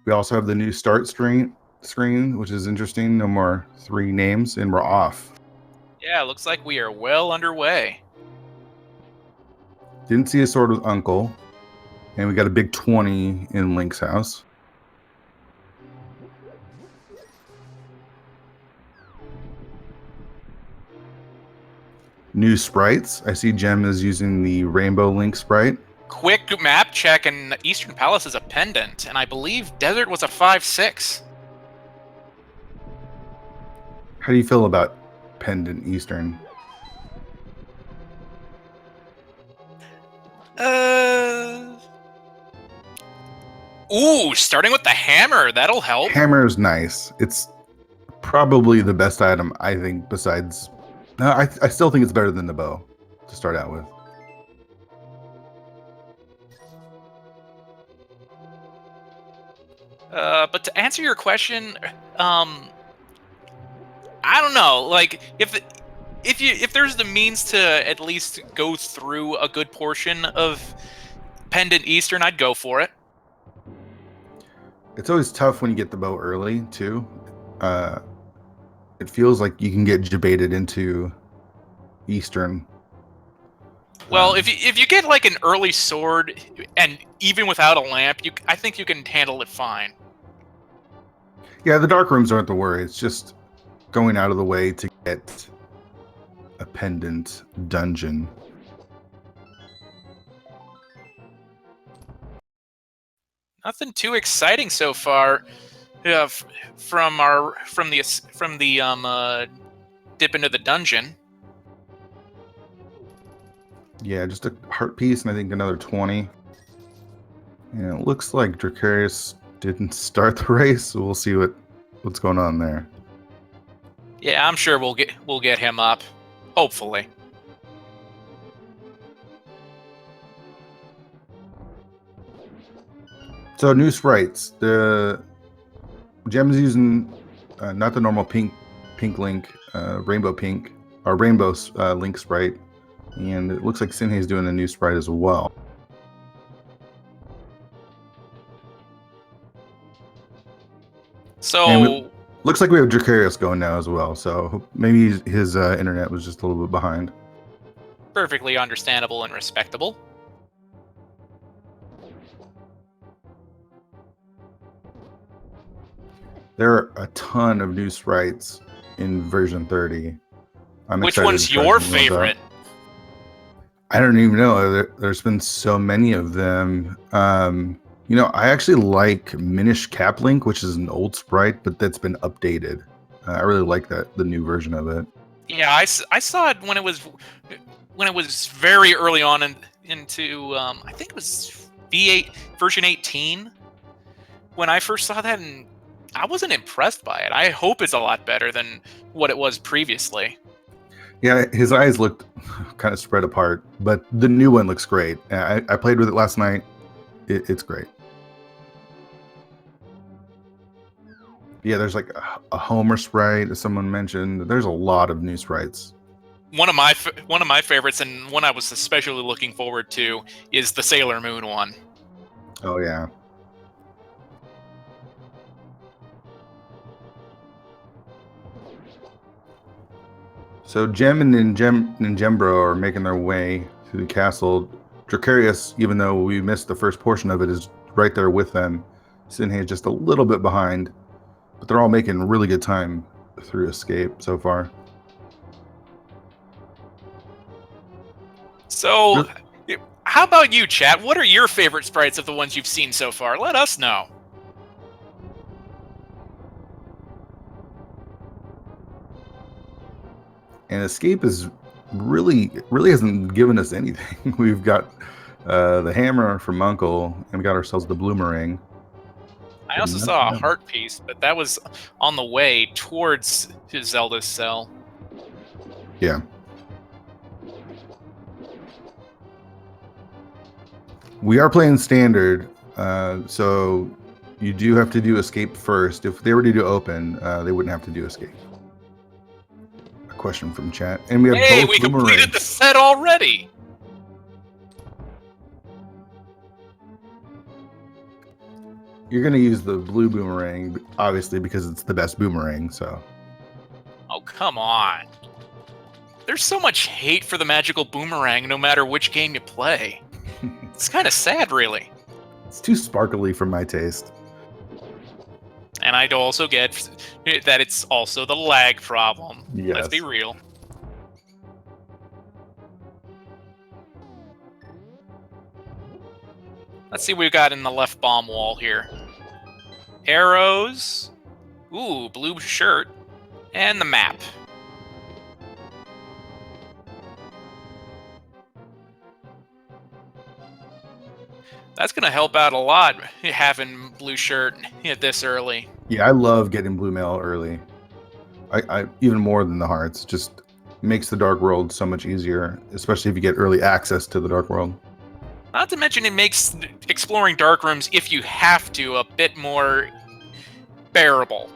We also have the new start screen, which is interesting. No more 3 names, and we're off. Yeah, looks like we are well underway. Didn't see a sword with Uncle, and we got a big 20 in Link's house. New sprites. I see Gem is using the Rainbow Link sprite. Quick map check, and Eastern Palace is a pendant, and I believe Desert was a 5/6. How do you feel about Pendant Eastern? Ooh, starting with the hammer, that'll help. Hammer is nice. It's probably the best item, I think, besides... No, I still think it's better than the bow to start out with. But to answer your question, I don't know. Like, if there's the means to at least go through a good portion of Pendant Eastern, I'd go for it. It's always tough when you get the bow early, too. It feels like you can get debated into Eastern. Well, if you get like an early sword, and even without a lamp, I think you can handle it fine. Yeah, the dark rooms aren't the worry. It's just going out of the way to get a pendant dungeon. Nothing too exciting so far. From the dip into the dungeon. Yeah, just a heart piece, and I think another 20. And it looks like Dracarius didn't start the race, so we'll see what's going on there. Yeah, I'm sure we'll get him up, hopefully. So new sprites. The Gem's using not the normal pink Link, rainbow pink, or rainbow Link sprite, and it looks like Sinhei's doing a new sprite as well. So looks like we have Dracarius going now as well. So maybe his internet was just a little bit behind. Perfectly understandable and respectable. There are a ton of new sprites in version 30. Which one's your favorite? I don't even know. There's been so many of them. You know, I actually like Minish Cap Link, which is an old sprite, but that's been updated. I really like the new version of it. Yeah, I saw it when it was very early on into I think it was V8 version 18 when I first saw that, and I wasn't impressed by it. I hope it's a lot better than what it was previously. Yeah, his eyes looked kind of spread apart, but the new one looks great. I played with it last night. It's great. Yeah, there's like a Homer sprite, as someone mentioned. There's a lot of new sprites. One of my favorites, and one I was especially looking forward to, is the Sailor Moon one. Oh yeah. So Gem and Ninjembro are making their way through the castle. Dracarius, even though we missed the first portion of it, is right there with them. Sinhei is just a little bit behind, but they're all making really good time through escape so far. So, how about you, chat? What are your favorite sprites of the ones you've seen so far? Let us know. And escape is really hasn't given us anything. We've got the hammer from Uncle, and we got ourselves the bloomerang. I also saw a heart piece, but that was on the way towards his Zelda's cell. Yeah. We are playing standard, so you do have to do escape first. If they were to do open, they wouldn't have to do escape. A question from chat, and we have both. We completed the set already. You're going to use the blue boomerang, obviously, because it's the best boomerang, so. Oh, come on. There's so much hate for the magical boomerang no matter which game you play. It's kind of sad, really. It's too sparkly for my taste. And I'd also get that it's also the lag problem. Yes. Let's be real. Let's see what we've got in the left bomb wall here. Arrows. Ooh, blue shirt. And the map. That's going to help out a lot, having blue shirt this early. Yeah, I love getting blue mail early. I even more than the hearts. Just makes the Dark World so much easier, especially if you get early access to the Dark World. Not to mention it makes exploring dark rooms, if you have to, a bit more bearable.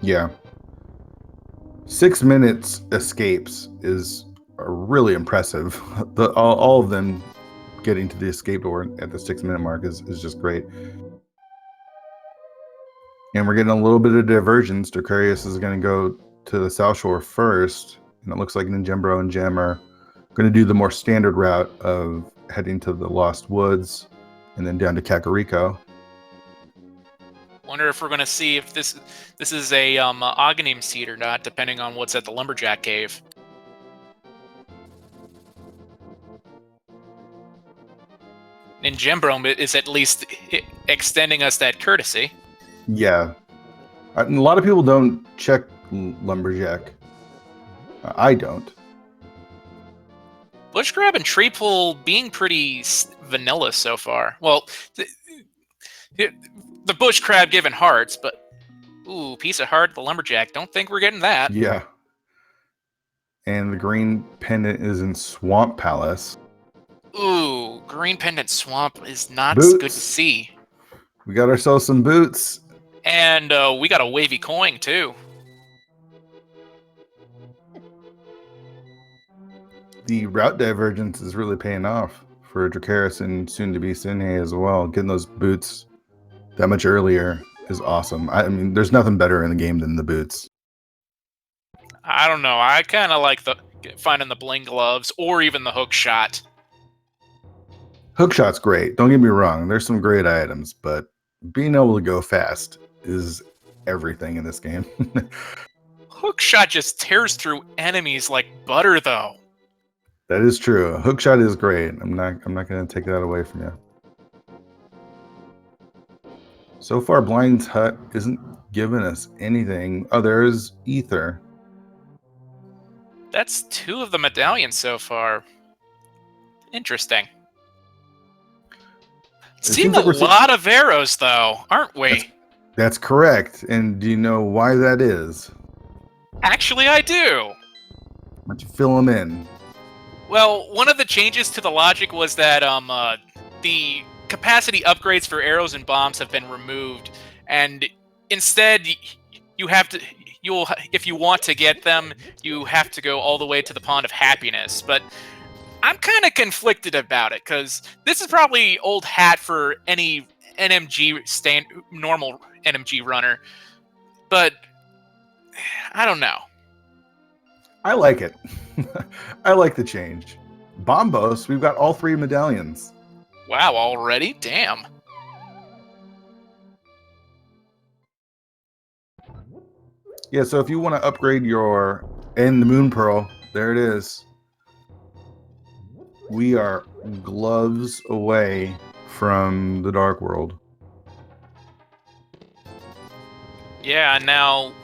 Yeah. 6 minutes escapes is really impressive. All of them getting to the escape door at the 6 minute mark is just great. And we're getting a little bit of divergence. Dracarius is going to go to the South Shore first, and it looks like Ninjembro and Gem are going to do the more standard route of heading to the Lost Woods and then down to Kakariko. Wonder if we're going to see if this is a Aghanim seed or not, depending on what's at the Lumberjack Cave. Ninjembro is at least extending us that courtesy. Yeah. A lot of people don't check Lumberjack. I don't. Bush Grab and Tree Pull being pretty vanilla so far. Well, the Bush Crab giving hearts, but ooh, piece of heart, the Lumberjack. Don't think we're getting that. Yeah. And the green pendant is in Swamp Palace. Ooh, green pendant swamp is not Boots. good to see. We got ourselves some boots. And we got a wavy coin, too. The route divergence is really paying off for Dracarius and soon to be Sinhei as well. Getting those boots that much earlier is awesome. I mean, there's nothing better in the game than the boots. I don't know. I kind of like finding the bling gloves or even the hook shot. Hookshot's great. Don't get me wrong. There's some great items, but being able to go fast is everything in this game. Hookshot just tears through enemies like butter, though. That is true. Hookshot is great. I'm not going to take that away from you. So far, Blind's Hut isn't giving us anything. Oh, there's Ether. That's 2 of the medallions so far. Interesting. Seeing a lot of arrows, though, aren't we? That's correct. And do you know why that is? Actually, I do. Why don't you fill them in? Well, one of the changes to the logic was that the capacity upgrades for arrows and bombs have been removed, and instead if you want to get them, you have to go all the way to the Pond of Happiness. But I'm kind of conflicted about it, because this is probably old hat for any normal NMG runner, but I don't know. I like it. I like the change. Bombos, we've got all 3 medallions. Wow, already? Damn. Yeah, so if you want to upgrade and the Moon Pearl, there it is. We are gloves away from the Dark World. Yeah, now...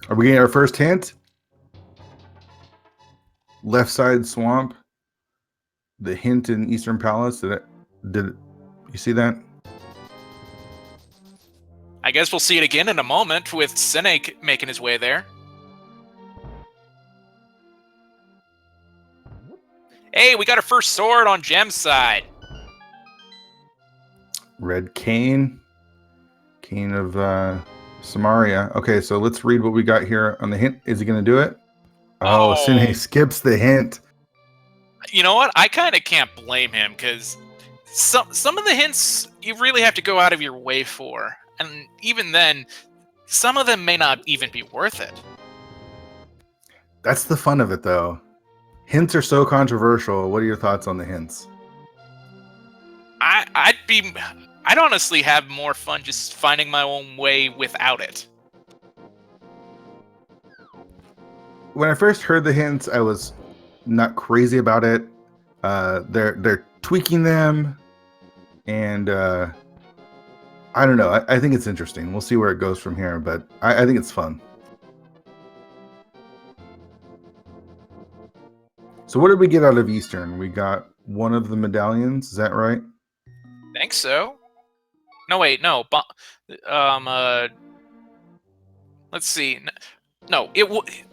Are we getting our first hint? Left side swamp. The hint in Eastern Palace. Did you see that? I guess we'll see it again in a moment with Sinhei making his way there. Hey, we got our first sword on Gem's side. Red cane. Cane of Samaria. Okay, so let's read what we got here on the hint. Is he going to do it? Oh, Sinhei skips the hint. You know what? I kind of can't blame him, because some of the hints you really have to go out of your way for, and even then, some of them may not even be worth it. That's the fun of it, though. Hints are so controversial. What are your thoughts on the hints? I'd honestly have more fun just finding my own way without it. When I first heard the hints, I was not crazy about it. They're tweaking them, and I don't know. I think it's interesting. We'll see where it goes from here, but I think it's fun. So what did we get out of Eastern? We got one of the medallions. Is that right? Think so. No, wait, no. Let's see. No,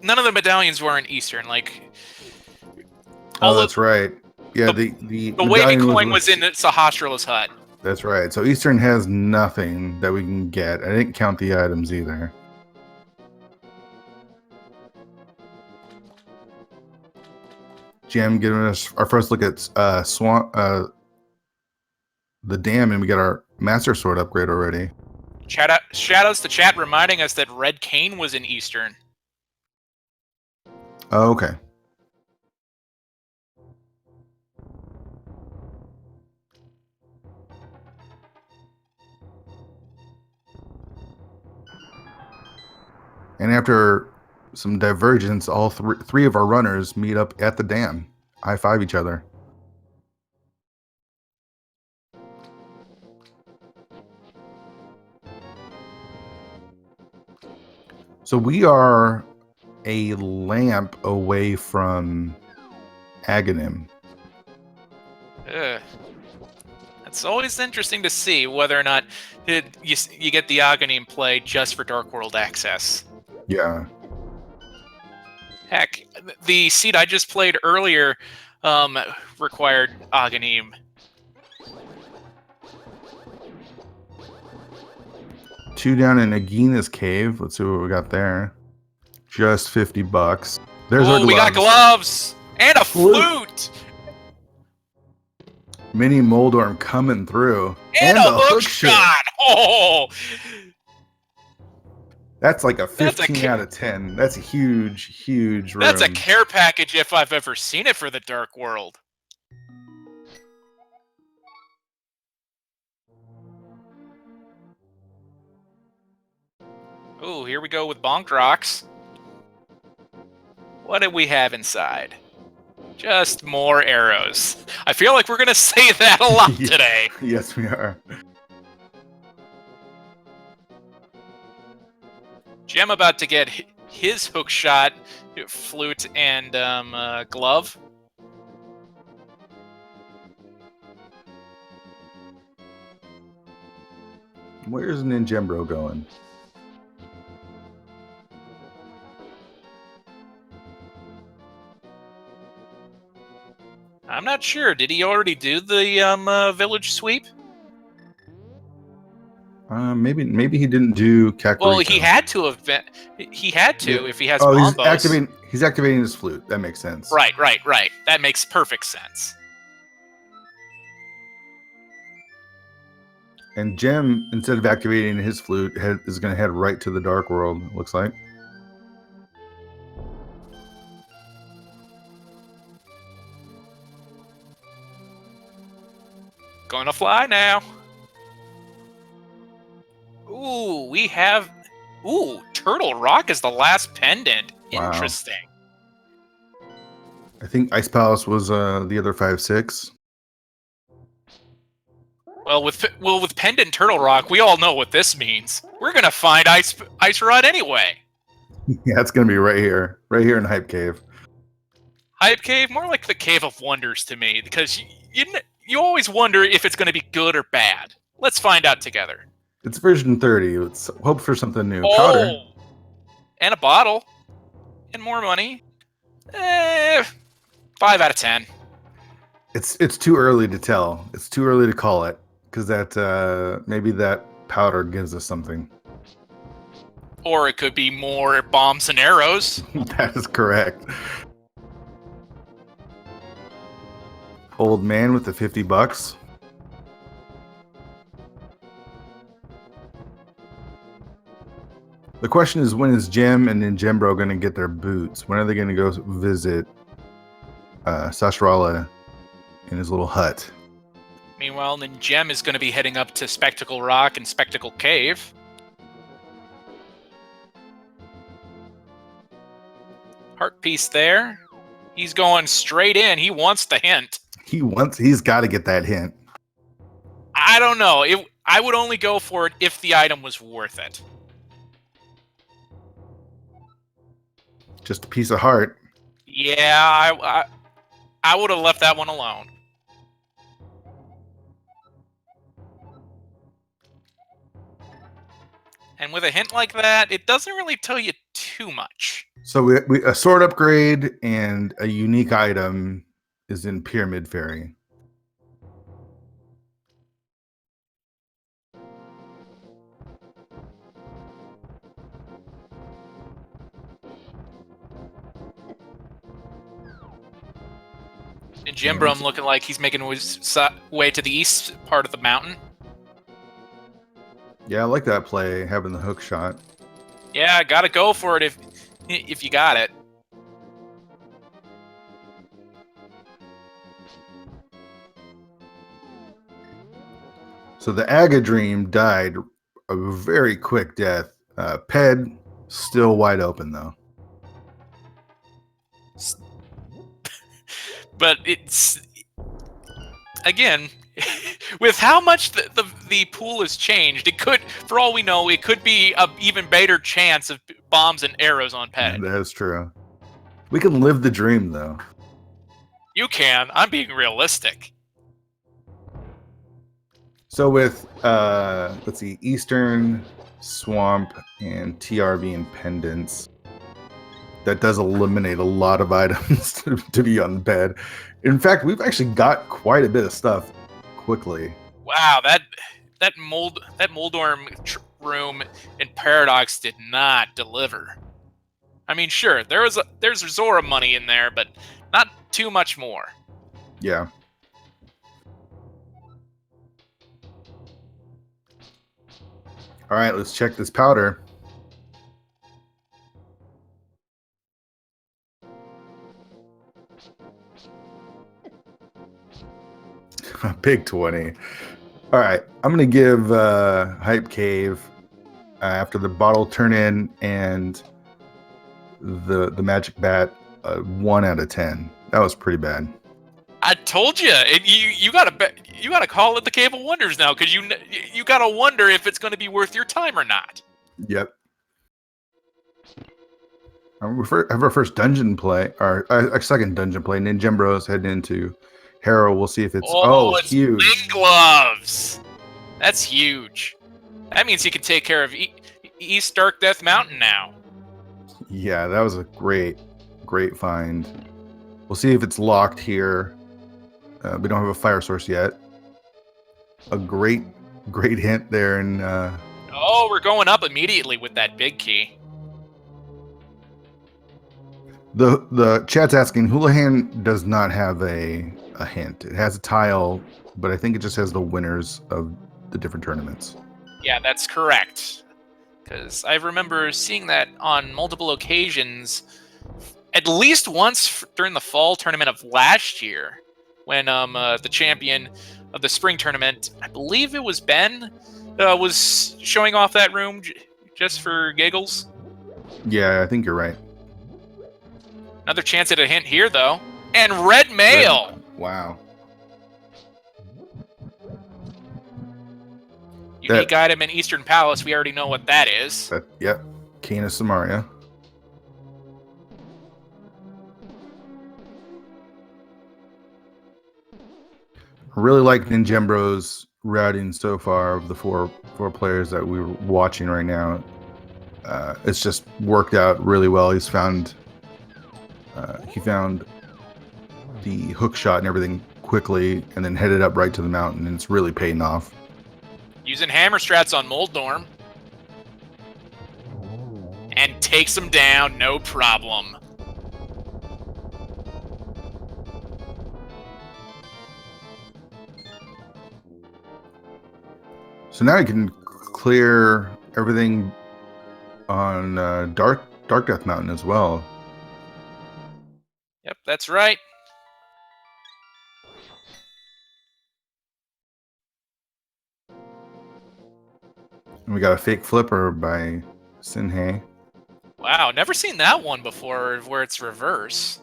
none of the medallions were in Eastern. Like, Oh, that's right. Yeah, the wavy coin was in Sahasrala's hut. That's right. So Eastern has nothing that we can get. I didn't count the items either. Jam giving us our first look at the dam, and we got our Master Sword upgrade already. Shadows to chat reminding us that Red Cane was in Eastern. Oh, okay. And after some divergence, all three of our runners meet up at the dam. High-five each other. So we are a lamp away from Aghanim. It's always interesting to see whether or not you get the Aghanim play just for Dark World access. Yeah. Heck, the seed I just played earlier required Aghanim. Two down in Agina's cave. Let's see what we got there. Just $50. There's our gloves. We got gloves and a flute. Mini Moldorm coming through. And a hook shot. Oh, that's like a 15 out of 10. That's a huge room. That's a care package if I've ever seen it for the Dark World. Ooh, here we go with Bonked Rocks. What do we have inside? Just more arrows. I feel like we're going to say that a lot today. Yes, we are. Gem about to get his hook shot, flute, and glove. Where's Ninjembro going? I'm not sure. Did he already do the village sweep? Maybe he didn't do Kakariko. Well, he had to have been. He had to if he has oh, bombos. He's activating his flute. That makes sense. Right. That makes perfect sense. And Gem, instead of activating his flute, is going to head right to the Dark World, it looks like. Gonna fly now. Ooh, we have... Ooh, Turtle Rock is the last pendant. Wow. Interesting. I think Ice Palace was the other 5/6. Well, with Pendant Turtle Rock, we all know what this means. We're gonna find Ice Rod anyway. Yeah, it's gonna be right here in Hype Cave. Hype Cave, more like the Cave of Wonders to me, because you always wonder if it's gonna be good or bad. Let's find out together. It's version 30. Let's hope for something new. Oh, Powder. And a bottle, and more money. 5 out of 10. It's too early to tell. It's too early to call it, because that maybe that powder gives us something. Or it could be more bombs and arrows. That is correct. Old man with the $50. The question is, when is Jem and Ninjembro going to get their boots? When are they going to go visit Sashrala in his little hut? Meanwhile, then Jem is going to be heading up to Spectacle Rock and Spectacle Cave. Heart piece there. He's going straight in. He wants the hint. He's got to get that hint. I don't know. I would only go for it if the item was worth it. Just a piece of heart. Yeah, I would have left that one alone. And with a hint like that, it doesn't really tell you too much. So we a sword upgrade and a unique item is in Pyramid Fairy. And Jimbrum looking like he's making his way to the east part of the mountain. Yeah, I like that play, having the hook shot. Yeah, gotta go for it if you got it. So the Aga Dream died a very quick death. Ped still wide open though. But it's again with how much the pool has changed. It could, for all we know, it could be an even better chance of bombs and arrows on Ped. That is true. We can live the dream though. You can. I'm being realistic. So with let's see, Eastern, Swamp, and TRV and Pendants, that does eliminate a lot of items to be on bed. In fact, we've actually got quite a bit of stuff quickly. Wow, that Moldorm room in Paradox did not deliver. I mean, sure, there's Zora money in there, but not too much more. Yeah. All right, let's check this powder. Big 20. All right, I'm gonna give Hype Cave after the bottle turn in and the magic bat 1 out of 10. That was pretty bad. I told you, you gotta call it the Cave of Wonders now, because you gotta wonder if it's going to be worth your time or not. Yep. Have our first dungeon play, or our second dungeon play. Ninjembro's heading into Harrow. We'll see if it's it's huge. Wing gloves. That's huge. That means he can take care of East Dark Death Mountain now. Yeah, that was a great find. We'll see if it's locked here. We don't have a fire source yet. A great hint there, and oh, we're going up immediately with that big key. The chat's asking, Houlihan does not have a hint. It has a tile, but I think it just has the winners of the different tournaments. Yeah, that's correct. Because I remember seeing that on multiple occasions, at least once during the fall tournament of last year, when the champion of the spring tournament, I believe it was Ben, was showing off that room just for giggles. Yeah, I think you're right. Another chance at a hint here, though. And red mail! Wow. Unique item in Eastern Palace. We already know what that is. Yep. Kena Samaria. I really like Ninjembro's routing so far of the four players that we're watching right now. It's just worked out really well. He found the hook shot and everything quickly, and then headed up right to the mountain, and it's really paying off. Using hammer strats on Moldorm. And takes him down, no problem. So now you can clear everything on Dark Death Mountain as well. Yep, that's right. And we got a fake flipper by Sinhei. Wow, never seen that one before where it's reverse.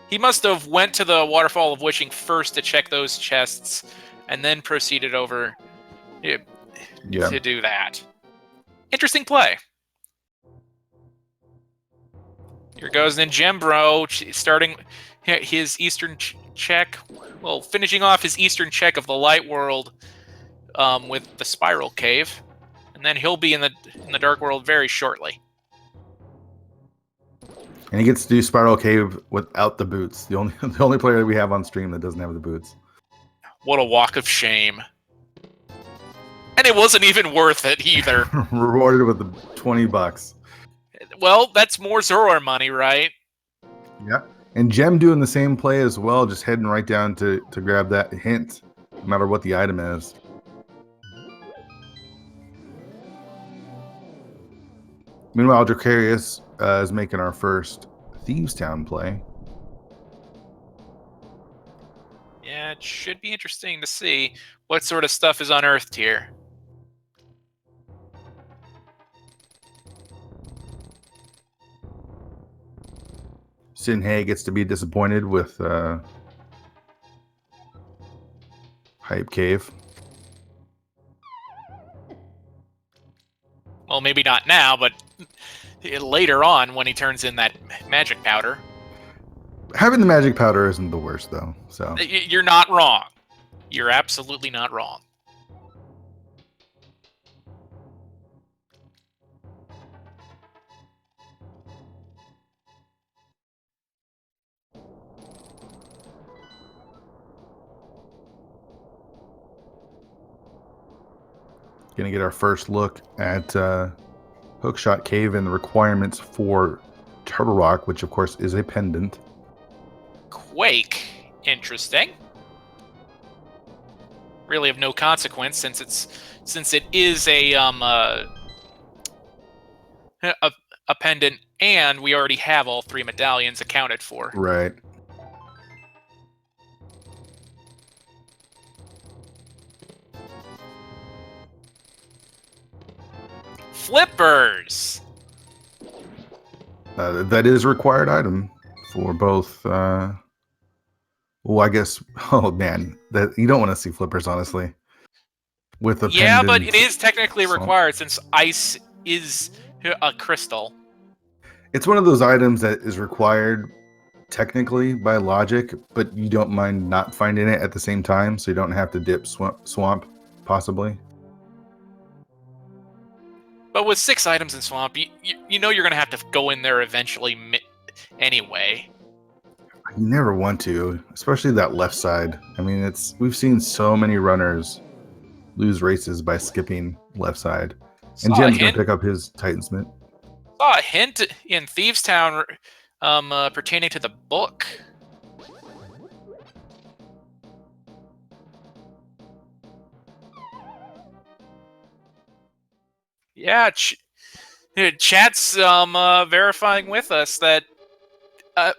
He must have went to the Waterfall of Wishing first to check those chests, and then proceeded over to do that. Interesting play. Here goes Ninjembro, starting his Eastern check. Well, finishing off his Eastern check of the Light World with the Spiral Cave. And then he'll be in the Dark World very shortly. And he gets to do Spiral Cave without the boots. The only player that we have on stream that doesn't have the boots. What a walk of shame. And it wasn't even worth it either. Rewarded with the $20. Well, that's more Zoroark money, right? Yeah. And Gem doing the same play as well, just heading right down to grab that hint, no matter what the item is. Meanwhile, Dracarius is making our first Thieves Town play. Yeah, it should be interesting to see what sort of stuff is unearthed here. Sinhei gets to be disappointed with Hype Cave. Well, maybe not now, but later on when he turns in that magic powder. Having the magic powder isn't the worst, though. So You're not wrong. You're absolutely not wrong. gonna get our first look at Hookshot Cave and the requirements for Turtle Rock, which of course is a pendant. Quake. Interesting. Really of no consequence since it is a pendant, and we already have all 3 medallions accounted for. Right. Flippers. That is a required item for both. Well, I guess. Oh man, that you don't want to see flippers, honestly. With the Yeah, but pendant, it is technically required since ice is a crystal. It's one of those items that is required technically by logic, but you don't mind not finding it at the same time, so you don't have to dip swamp possibly. But with 6 items in Swamp, you know you're going to have to go in there eventually anyway. You never want to, especially that left side. I mean, we've seen so many runners lose races by skipping left side. And Jim's going to pick up his Titansmith. Saw a hint in Thieves Town pertaining to the book. Yeah, chat's verifying with us that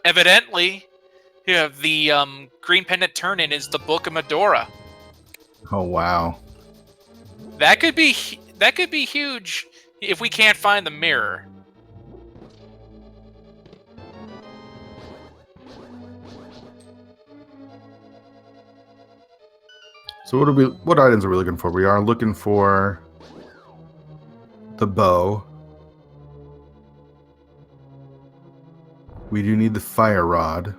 evidently the green pendant turn-in is the Book of Medora. Oh wow, that could be huge if we can't find the mirror. So what items are we looking for? We are looking for the bow. We do need the fire rod.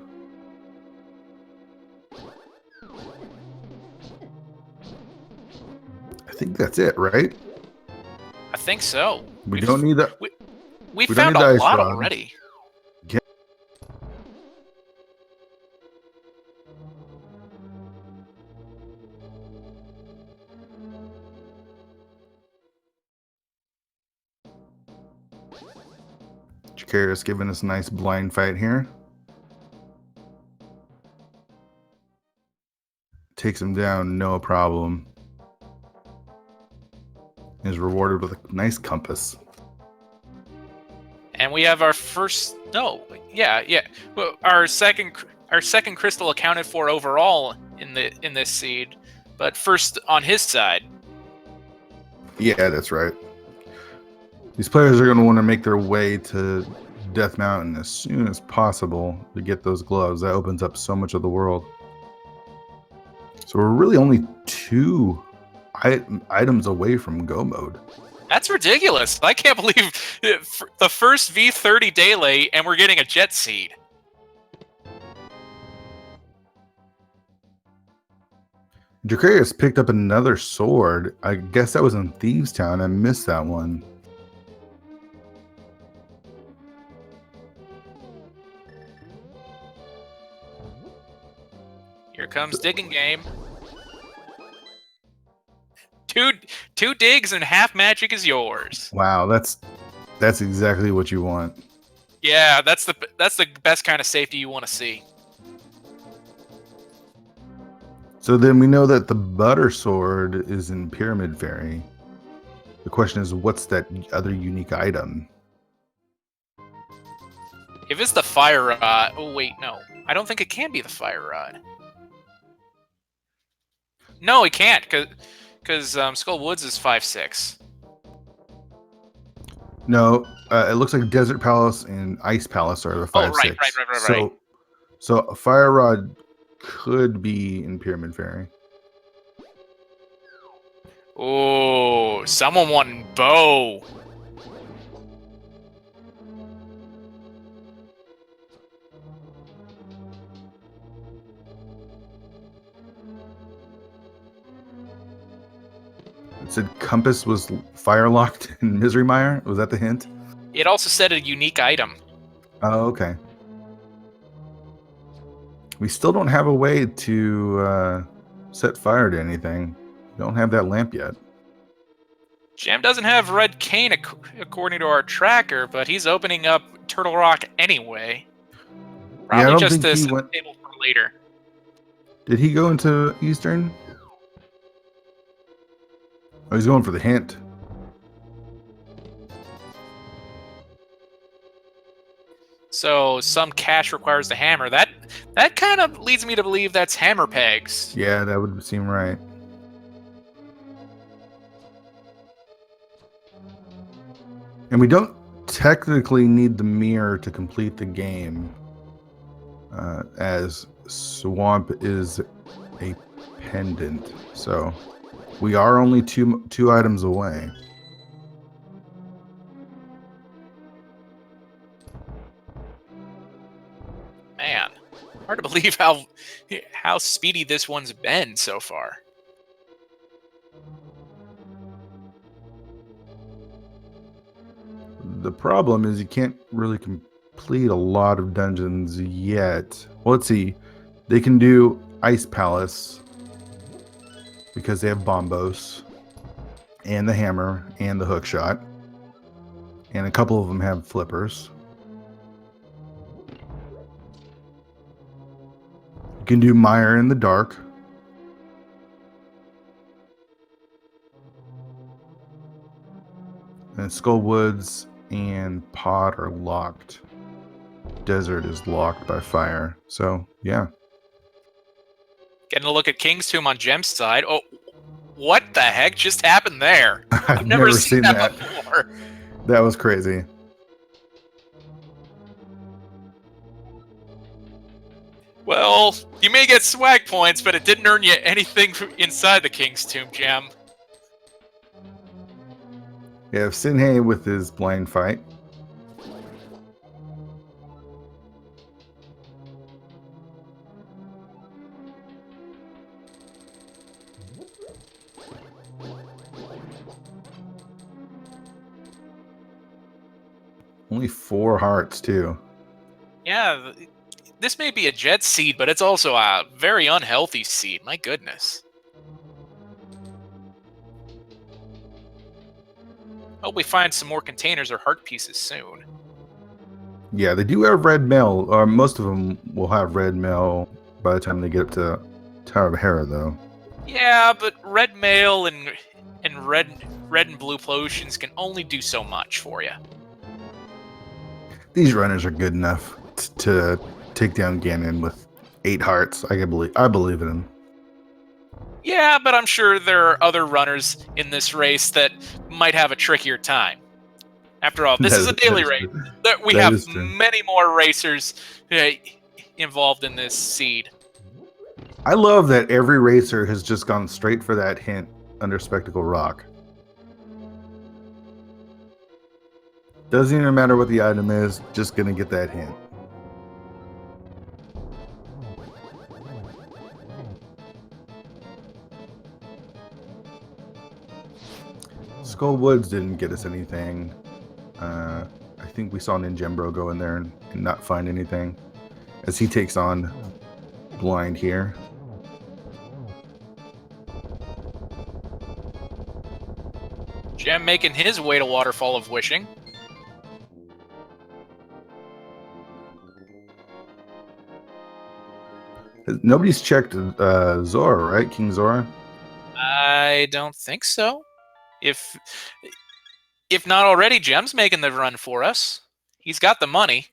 I think that's it, right? I think so. We don't need that. We found a lot already. Dracarius giving us a nice blind fight here. Takes him down, no problem. is rewarded with a nice compass. And we have our first. No, yeah. Well, our second crystal accounted for overall in this seed, but first on his side. Yeah, that's right. These players are going to want to make their way to Death Mountain as soon as possible to get those gloves. That opens up so much of the world. So we're really only 2 items away from go mode. That's ridiculous. I can't believe the first V30 Dele and we're getting a jet seed. Dracarius picked up another sword. I guess that was in Thieves Town. I missed that one. Here comes digging game. Two digs and half magic is yours. Wow, that's exactly what you want. Yeah, that's the best kind of safety you want to see. So then we know that the butter sword is in Pyramid Fairy. The question is, what's that other unique item? If it's the fire rod, oh wait, no, I don't think it can be the fire rod. No, it can't, because Skull Woods is 5/6. No, it looks like Desert Palace and Ice Palace are the 5/6. Right. So a fire rod could be in Pyramid Fairy. Oh, someone wanting bow. It said Compass was fire locked in Misery Mire. Was that the hint? It also said a unique item. Oh, okay. We still don't have a way to set fire to anything. We don't have that lamp yet. Jam doesn't have red cane according to our tracker, but he's opening up Turtle Rock anyway. Probably just to set the table for later. Did he go into Eastern? Oh, he's going for the hint. So some cash requires the hammer. That kind of leads me to believe that's hammer pegs. Yeah, that would seem right. And we don't technically need the mirror to complete the game, as Swamp is a pendant. So we are only two items away. Man, hard to believe how speedy this one's been so far. The problem is you can't really complete a lot of dungeons yet. Well, let's see. They can do Ice Palace because they have Bombos and the hammer and the hook shot. And a couple of them have flippers. You can do Mire in the Dark. And Skull Woods and Pod are locked. Desert is locked by fire. So, yeah. Getting a look at King's Tomb on Gem's side. Oh, what the heck just happened there? I've never seen that before. That was crazy. Well, you may get swag points, but it didn't earn you anything inside the King's Tomb, Gem. We have Sinhei with his blind fight. Only 4 hearts, too. Yeah, this may be a jet seed, but it's also a very unhealthy seed. My goodness. Hope we find some more containers or heart pieces soon. Yeah, they do have red mail. Or most of them will have red mail by the time they get up to Tower of Hera, though. Yeah, but red mail and red and blue potions can only do so much for you. These runners are good enough to take down Ganon with 8 hearts. I believe in him. Yeah, but I'm sure there are other runners in this race that might have a trickier time. After all, this is a daily race. We have many more racers involved in this seed. I love that every racer has just gone straight for that hint under Spectacle Rock. Doesn't even matter what the item is, just gonna get that hint. Skull Woods didn't get us anything. I think we saw Ninjembro go in there and not find anything as he takes on Blind here. Gem making his way to Waterfall of Wishing. Nobody's checked Zora, right? King Zora? I don't think so. If not already, Gem's making the run for us. He's got the money.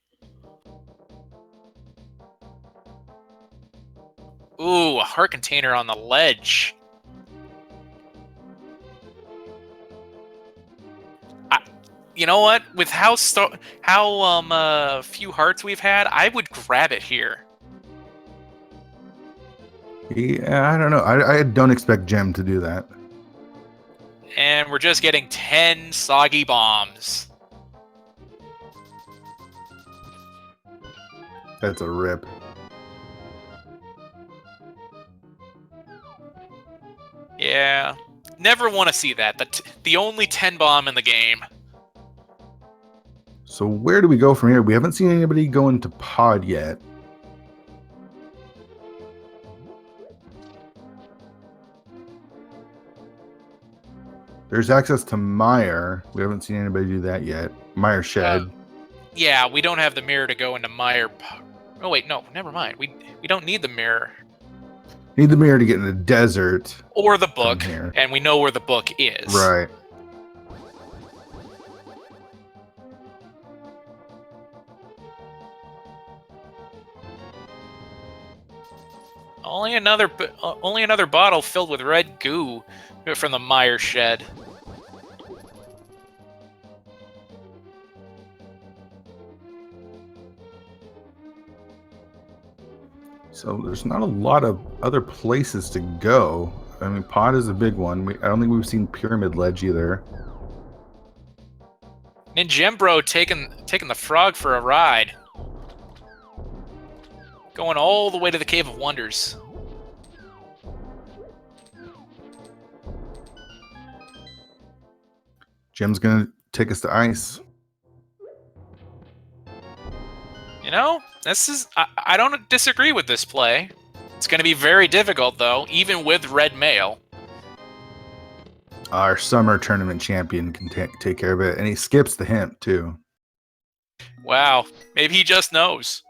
Ooh, a heart container on the ledge. You know what? With how few hearts we've had, I would grab it here. Yeah, I don't know. I don't expect Gem to do that. And we're just getting 10 soggy bombs. That's a rip. Yeah. Never want to see that. The only 10 bomb in the game. So where do we go from here? We haven't seen anybody go into pod yet. There's access to Mire. We haven't seen anybody do that yet. Mire Shed. Yeah, we don't have the mirror to go into Mire. Oh wait, no, never mind. We don't need the mirror. Need the mirror to get in the desert. Or the book, and we know where the book is. Right. Only another bottle filled with red goo from the Mire Shed. So there's not a lot of other places to go. I mean, pod is a big one. I don't think we've seen Pyramid Ledge either. Ninjembro taking the frog for a ride. Going all the way to the Cave of Wonders. Gem's gonna take us to ice. You know, I don't disagree with this play. It's going to be very difficult, though, even with red mail. Our summer tournament champion can take care of it, and he skips the hint, too. Wow, maybe he just knows.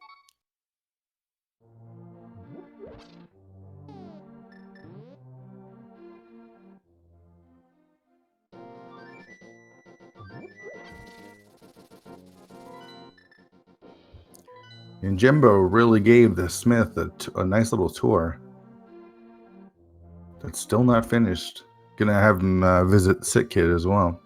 And Jimbo really gave the Smith a nice little tour. That's still not finished. Gonna have him visit Sick Kid as well.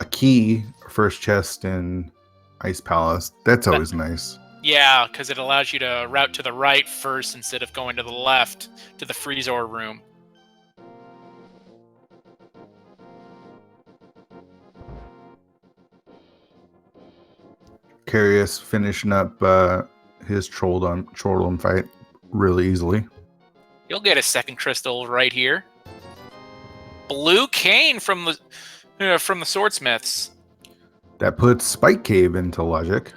A key, first chest in Ice Palace. That's always nice. Yeah, because it allows you to route to the right first instead of going to the left to the Freezor room. Curious finishing up his Trolldom fight really easily. You'll get a second crystal right here. Blue cane from the Swordsmiths. That puts Spike Cave into logic.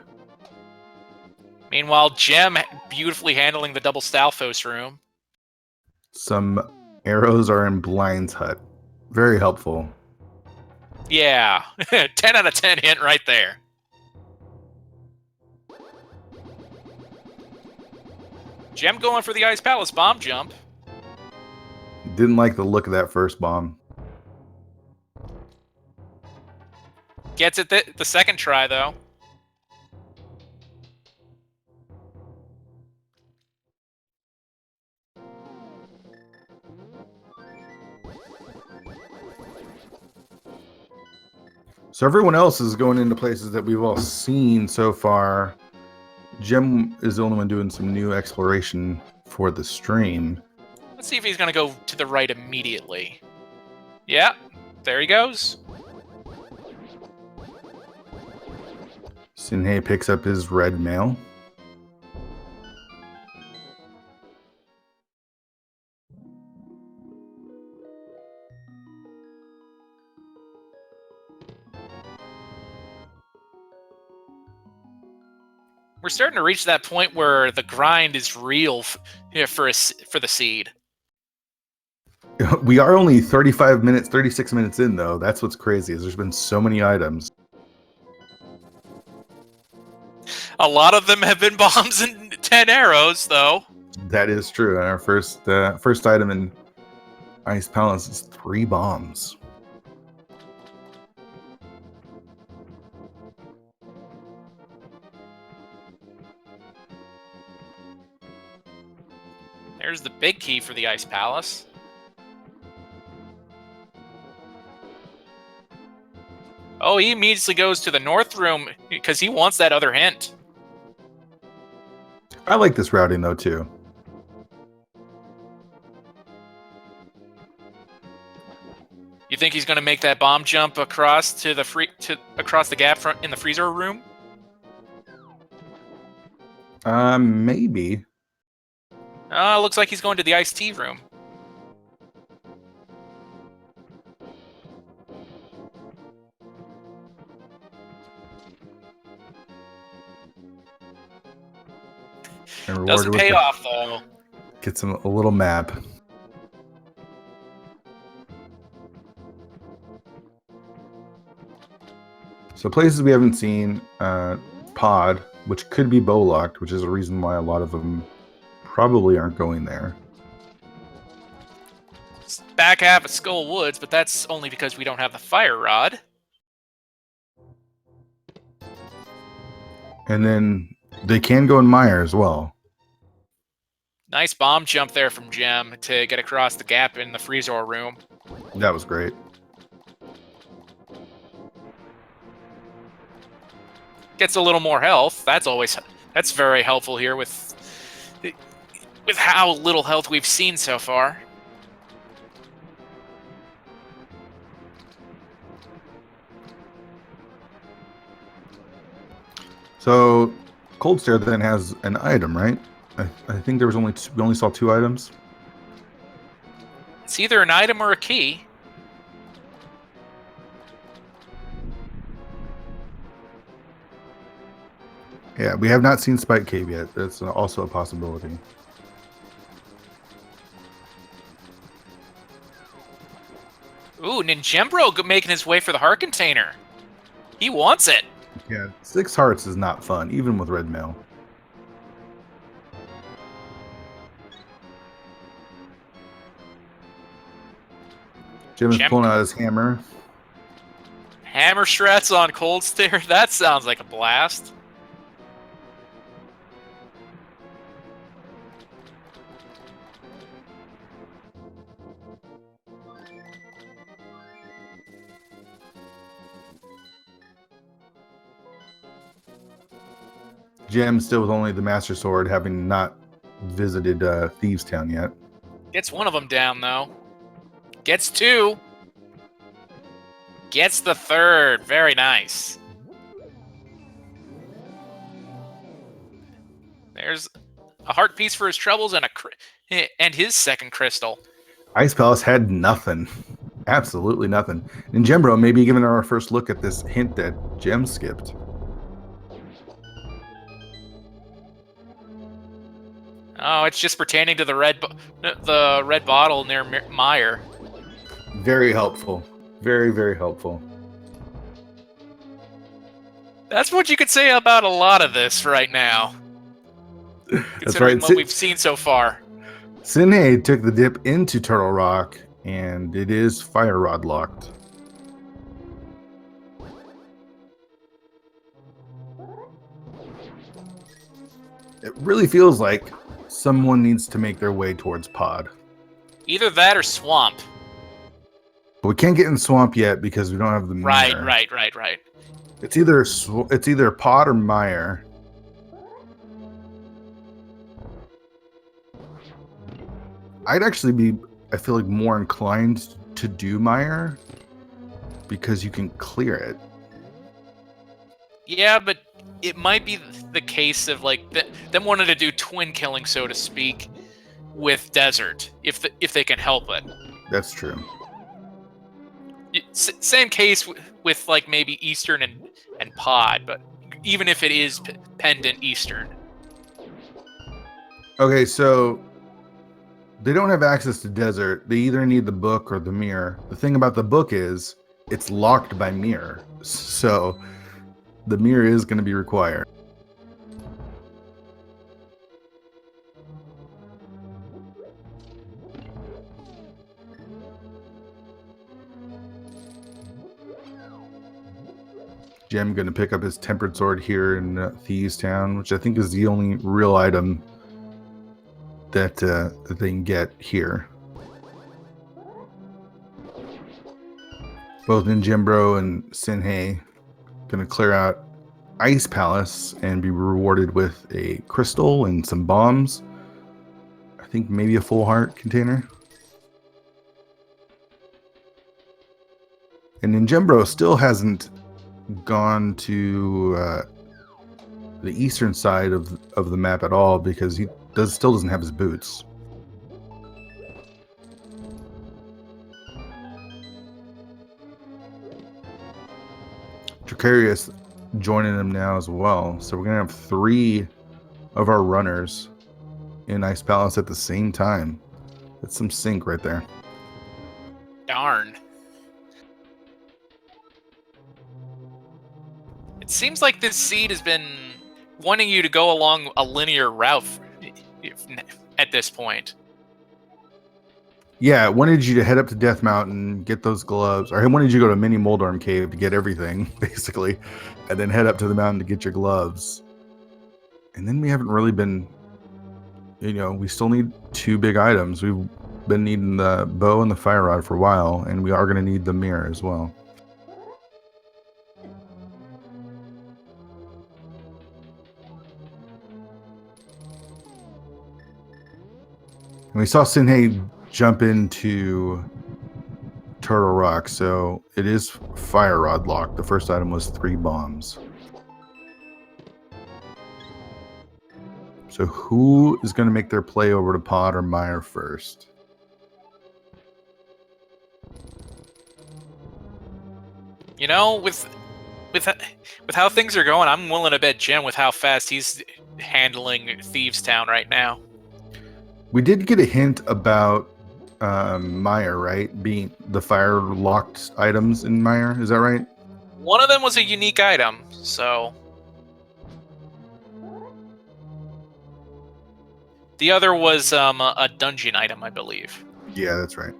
Meanwhile, Gem beautifully handling the double Stalfos room. Some arrows are in Blind's hut. Very helpful. Yeah, 10 out of 10 hint right there. Gem going for the Ice Palace bomb jump. Didn't like the look of that first bomb. Gets it the second try, though. So everyone else is going into places that we've all seen so far. Jem is the only one doing some new exploration for the stream. Let's see if he's going to go to the right immediately. Yeah, there he goes. Sinhei picks up his red mail. We're starting to reach that point where the grind is real for the seed. We are only 36 minutes in, though. That's what's crazy, is there's been so many items. A lot of them have been bombs and 10 arrows, though. That is true. And our first item in Ice Palace is 3 bombs. There's the big key for the Ice Palace. Oh, he immediately goes to the north room because he wants that other hint. I like this routing, though, too. You think he's going to make that bomb jump across to the across the gap in the freezer room? Maybe. Looks like he's going to the iced tea room. Doesn't pay off, though. Gets him a little map. So places we haven't seen, Pod, which could be bow-locked, which is a reason why a lot of them probably aren't going there. It's back half of Skull Woods, but that's only because we don't have the fire rod. And then they can go in Mire as well. Nice bomb jump there from Jem to get across the gap in the freezer room. That was great. Gets a little more health. That's very helpful here with how little health we've seen so far. So Cold Stare then has an item, right? I think there was we only saw 2 items. It's either an item or a key. Yeah, we have not seen Spike Cave yet. That's also a possibility. Ooh, Ninjembro making his way for the heart container. He wants it. Yeah, 6 hearts is not fun, even with red mail. Jim is pulling out his hammer. Hammer strats on Cold Stare. That sounds like a blast. Jim still with only the Master Sword, having not visited Thieves Town yet. Gets one of them down, though. Gets 2. Gets the 3rd. Very nice. There's a heart piece for his troubles and his second crystal. Ice Palace had nothing. Absolutely nothing. And Jembro maybe giving our first look at this hint that Jem skipped. Oh, it's just pertaining to the red bottle near Mire. Very helpful. Very, very helpful. That's what you could say about a lot of this right now. That's right. What we've seen so far. Sinhei took the dip into Turtle Rock, and it is Fire Rod locked. It really feels like someone needs to make their way towards Pod. Either that or Swamp. But we can't get in Swamp yet because we don't have the mirror. Right. It's either Pod or Mire. I'd actually be, I feel like, more inclined to do Mire because you can clear it. Yeah, but it might be the case of like them wanting to do twin killing, so to speak, with Desert if they can help it. That's true. Same case with like maybe Eastern and Pod, but even if it is pendant Eastern. Okay, so they don't have access to Desert. They either need the book or the mirror. The thing about the book is it's locked by mirror, so the mirror is going to be required. Jem going to pick up his tempered sword here in Thieves Town, which I think is the only real item that they can get here. Both Ninjembro and Sinhei going to clear out Ice Palace and be rewarded with a crystal and some bombs. I think maybe a full heart container. And Ninjembro still hasn't gone to the eastern side of the map at all because he still doesn't have his boots. Dracarius joining them now as well. So we're going to have 3 of our runners in Ice Palace at the same time. That's some sync right there. Darn. It seems like this seed has been wanting you to go along a linear route at this point. Yeah, I wanted you to head up to Death Mountain, get those gloves, or I wanted you to go to Mini Moldorm Cave to get everything, basically, and then head up to the mountain to get your gloves. And then we haven't really been, we still need 2 big items. We've been needing the bow and the fire rod for a while, and we are going to need the mirror as well. And we saw Sinhei jump into Turtle Rock, so it is fire rod locked. The first item was 3 bombs. So who is going to make their play over to Pod or Mire first? With how things are going, I'm willing to bet Jem with how fast he's handling Thieves Town right now. We did get a hint about Mire, right? Being the fire locked items in Mire. Is that right? One of them was a unique item, so the other was a dungeon item, I believe. Yeah, that's right.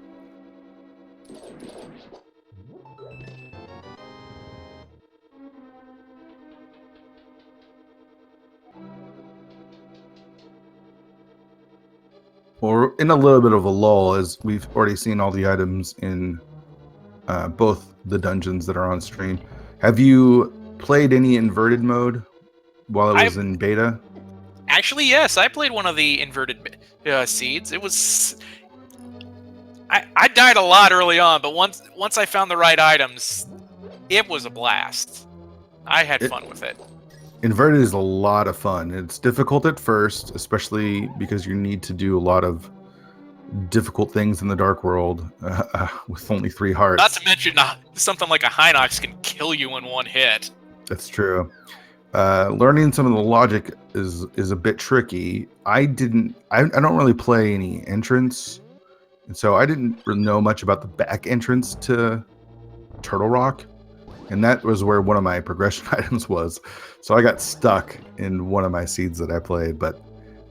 Well, we're in a little bit of a lull as we've already seen all the items in both the dungeons that are on stream. Have you played any inverted mode while it was in beta? Actually, yes. I played one of the inverted seeds. It was... I died a lot early on, but once I found the right items, it was a blast. I had fun with it. Inverted is a lot of fun. It's difficult at first, especially because you need to do a lot of difficult things in the Dark World with only 3 hearts. Not to mention, something like a Hinox can kill you in 1 hit. That's true. Learning some of the logic is a bit tricky. I don't really play any entrance, and so I didn't really know much about the back entrance to Turtle Rock. And that was where one of my progression items was. So I got stuck in one of my seeds that I played. But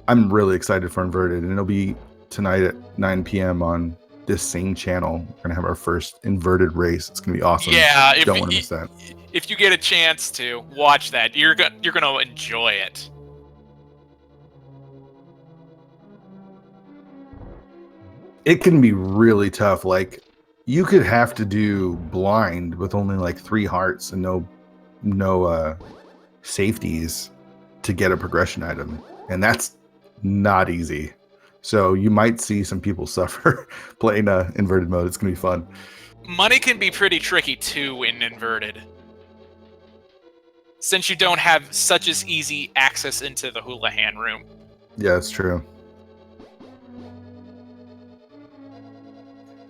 I'm really excited for Inverted. And it'll be tonight at 9 p.m. on this same channel. We're gonna have our first inverted race. It's gonna be awesome. Yeah, Don't want to miss that. if you get a chance to watch that, you're gonna enjoy it. It can be really tough. Like, you could have to do blind with only like 3 hearts and no safeties to get a progression item, and that's not easy. So you might see some people suffer playing inverted mode. It's gonna be fun. Money can be pretty tricky too in inverted, since you don't have such as easy access into the Houlihan room. Yeah, it's true.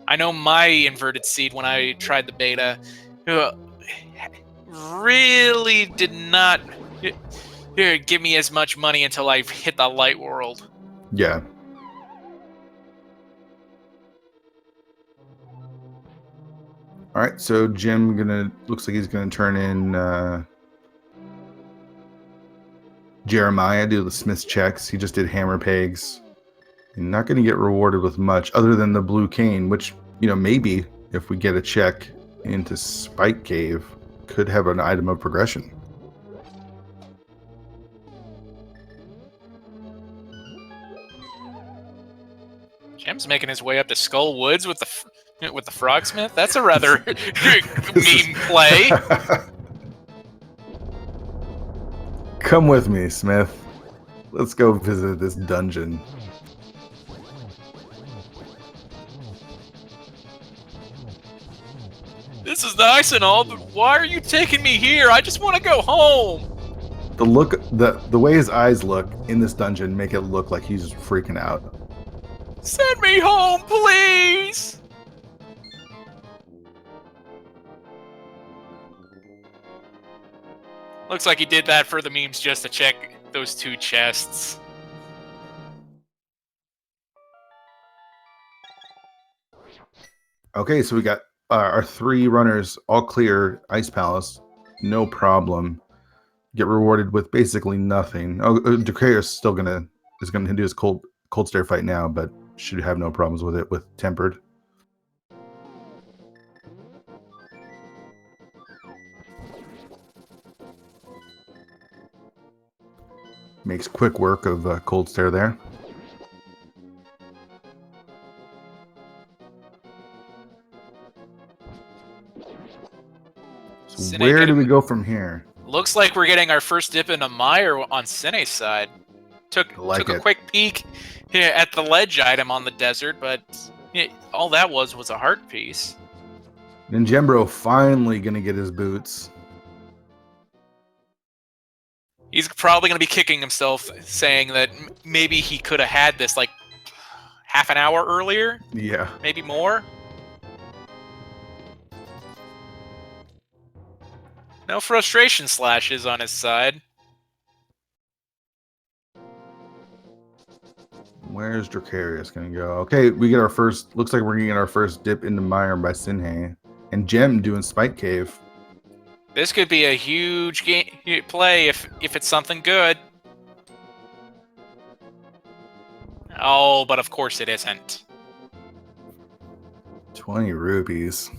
I know my inverted seed, when I tried the beta, really did not give me as much money until I hit the light world. Yeah. All right, so Jim looks like he's gonna turn in Jeremiah, do the Smith's checks. He just did hammer pegs. And not gonna get rewarded with much other than the blue cane, which, maybe if we get a check into Spike Cave, could have an item of progression. Jim's making his way up to Skull Woods with the Frogsmith. That's a rather meme play. Come with me, Smith. Let's go visit this dungeon. This is nice and all, but why are you taking me here? I just want to go home. The way his eyes look in this dungeon make it look like he's freaking out. Send me home, please! Looks like he did that for the memes just to check those 2 chests. Okay, so we got our 3 runners all clear Ice Palace, no problem. Get rewarded with basically nothing. Oh, Dracarius is gonna do his cold stare fight now, but should have no problems with it with tempered. Makes quick work of cold stare there. So where do we go from here? Looks like we're getting our first dip into Meyer on Cine's side. Took a quick peek at the ledge item on the desert, but all that was a heart piece. Ninjembro finally gonna get his boots. He's probably gonna be kicking himself, saying that maybe he could have had this like half an hour earlier. Yeah. Maybe more. No frustration slashes on his side. Where's Dracarius gonna go? Okay, we get our first. Looks like we're gonna get our first dip into Meyer by Sinhei, and Gem doing Spike Cave. This could be a huge play if it's something good. Oh, but of course it isn't. 20 rupees.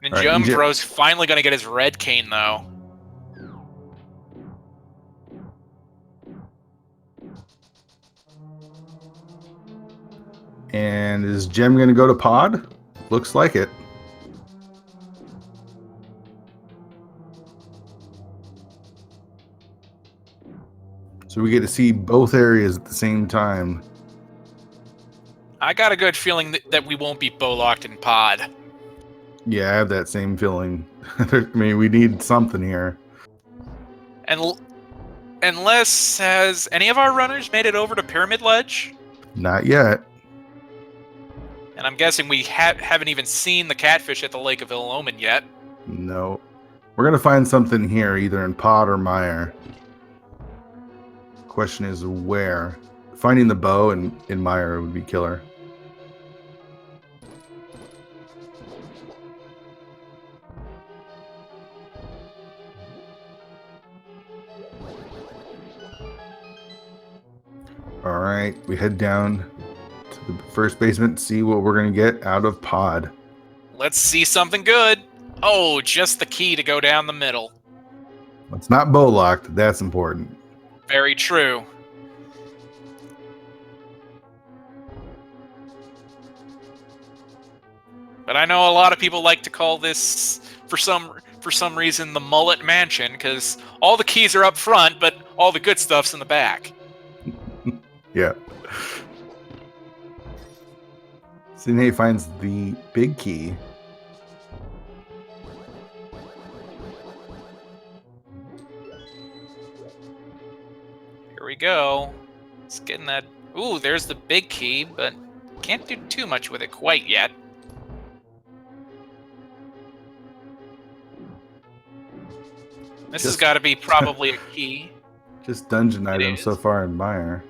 Ninjambro's finally going to get his red cane, though. And is Gem going to go to pod? Looks like it. So we get to see both areas at the same time. I got a good feeling that we won't be bow-locked in pod. Yeah, I have that same feeling. I mean, we need something here. And unless, has any of our runners made it over to Pyramid Ledge? Not yet. And I'm guessing we haven't even seen the catfish at the Lake of Ill Omen yet. No. We're going to find something here, either in pod or mire. Question is where. Finding the bow in mire would be killer. All right, we head down to the first basement, see what we're gonna get out of Pod. Let's see something good. Oh, just the key to go down the middle. It's not bow locked. That's important. Very true. But I know a lot of people like to call this, for some reason, the Mullet Mansion, because all the keys are up front, but all the good stuff's in the back. Yeah. Sydney finds the big key. Here we go. It's getting that. Ooh, there's the big key, but can't do too much with it quite yet. This has got to be probably a key. Just dungeon items so far in Meyer.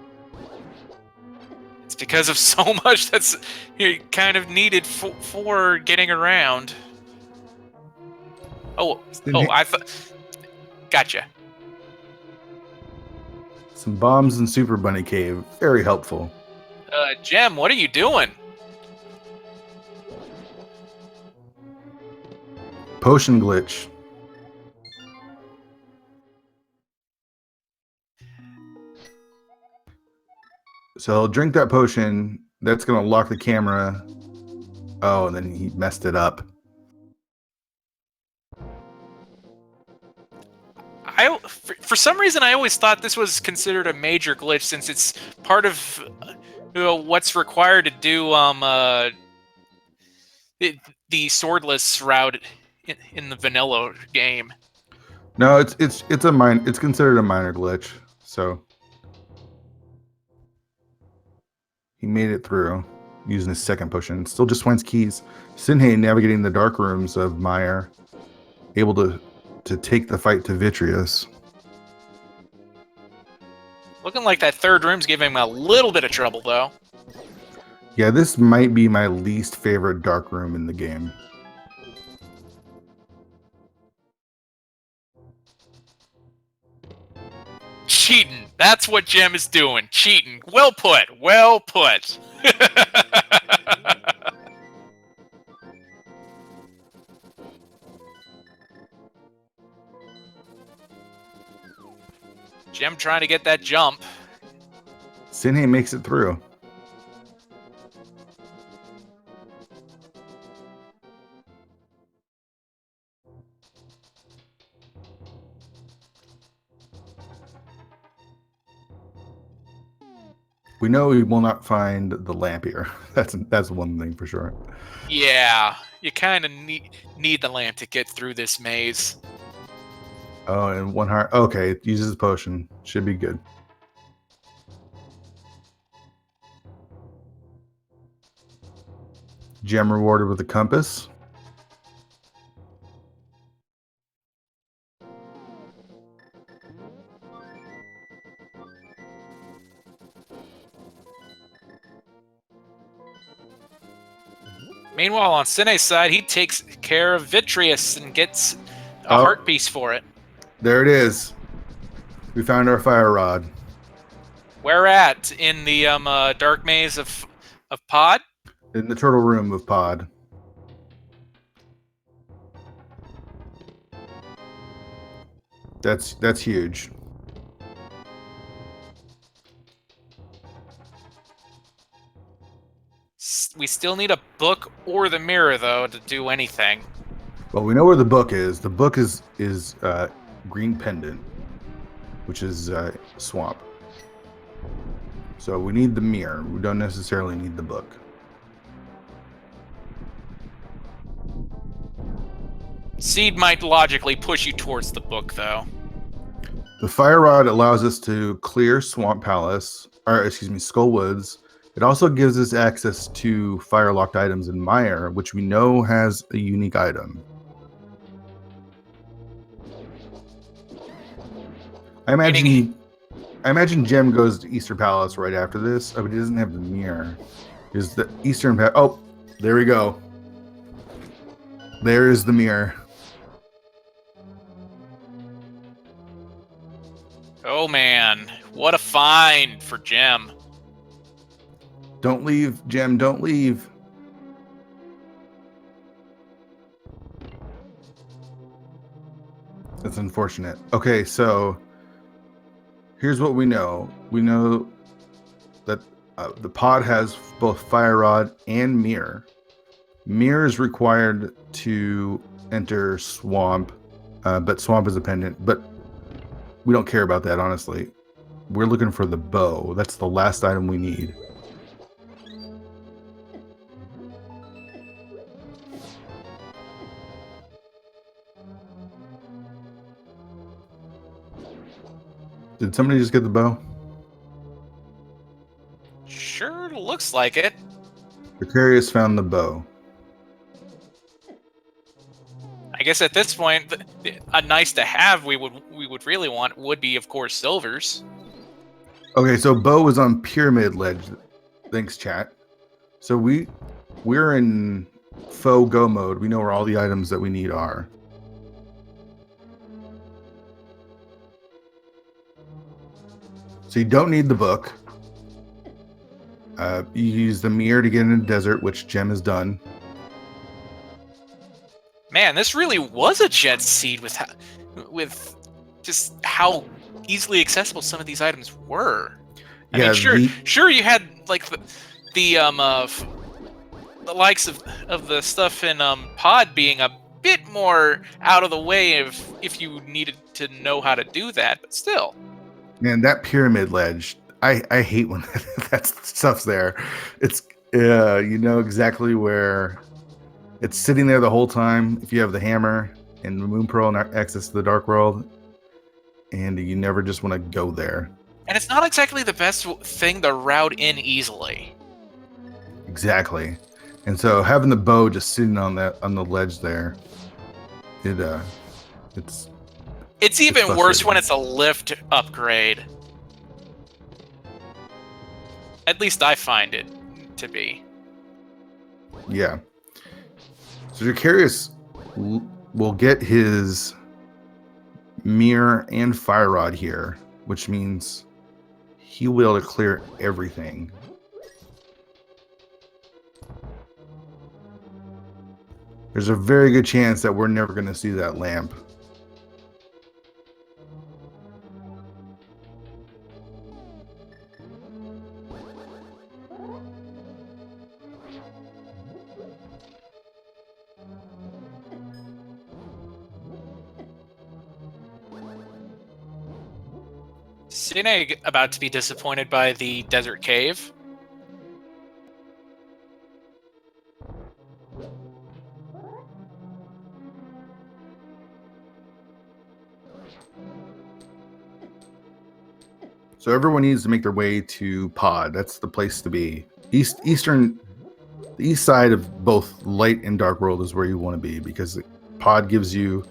It's because of so much that's kind of needed for getting around. Oh, I thought. Gotcha. Some bombs in Super Bunny Cave. Very helpful. Gem, what are you doing? Potion glitch. So he'll drink that potion. That's going to lock the camera. Oh, and then he messed it up. For some reason, I always thought this was considered a major glitch since it's part of what's required to do the swordless route in the vanilla game. No, it's considered a minor glitch. So he made it through using his second potion. Still just finds keys. Sinhei navigating the dark rooms of Meyer, able to take the fight to Vitreous. Looking like that third room's giving him a little bit of trouble, though. Yeah, this might be my least favorite dark room in the game. Cheating. That's what Gem is doing. Cheating. Well put. Well put. Gem trying to get that jump. Sinhei makes it through. We know we will not find the lamp here. That's one thing for sure. Yeah, you kind of need the lamp to get through this maze. Oh, and one heart. Okay, it uses potion. Should be good. Gem rewarded with a compass. Meanwhile, on Sinei's side, he takes care of Vitreous and gets a heart piece for it. There it is. We found our fire rod. Where at? In the dark maze of Pod? In the turtle room of Pod. That's huge. We still need a book or the mirror, though, to do anything. Well, we know where the book is. The book is Green Pendant, which is Swamp. So we need the mirror. We don't necessarily need the book. Seed might logically push you towards the book, though. The fire rod allows us to clear Swamp Palace, or excuse me, Skull Woods. It also gives us access to fire-locked items in Meyer, which we know has a unique item. I imagine Gem goes to Eastern Palace right after this. Oh, but he doesn't have the mirror. Is the Eastern Palace? Oh, there we go. There is the mirror. Oh man, what a find for Gem. Don't leave, Gem. Don't leave. That's unfortunate. Okay, so here's what we know. We know that the pod has both fire rod and mirror. Mirror is required to enter swamp, but swamp is dependent. But we don't care about that, honestly. We're looking for the bow. That's the last item we need. Did somebody just get the bow? Sure looks like it. Precarious found the bow. I guess at this point, a nice to have we would really want would be, of course, silvers. Okay, so bow was on pyramid ledge. Thanks, chat. So we're in faux go mode. We know where all the items that we need are. So you don't need the book. You use the mirror to get in the desert, which Gem has done. Man, this really was a jet seed with just how easily accessible some of these items were. I mean, sure, you had like the likes of the stuff in Pod being a bit more out of the way if you needed to know how to do that, but still. Man, that pyramid ledge, I hate when that stuff's there. It's you know exactly where it's sitting there the whole time. If you have the hammer and the moon pearl and access to the dark world, and you never just want to go there. And it's not exactly the best thing to route in easily. Exactly. And so having the bow just sitting on the ledge there, it's even worse when it's a lift upgrade. At least I find it to be. Yeah. So Dracarius will get his mirror and fire rod here, which means he will be able to clear everything. There's a very good chance that we're never going to see that lamp. Sine about to be disappointed by the desert cave. So everyone needs to make their way to Pod. That's the place to be. The east side of both light and dark world is where you want to be, because Pod gives you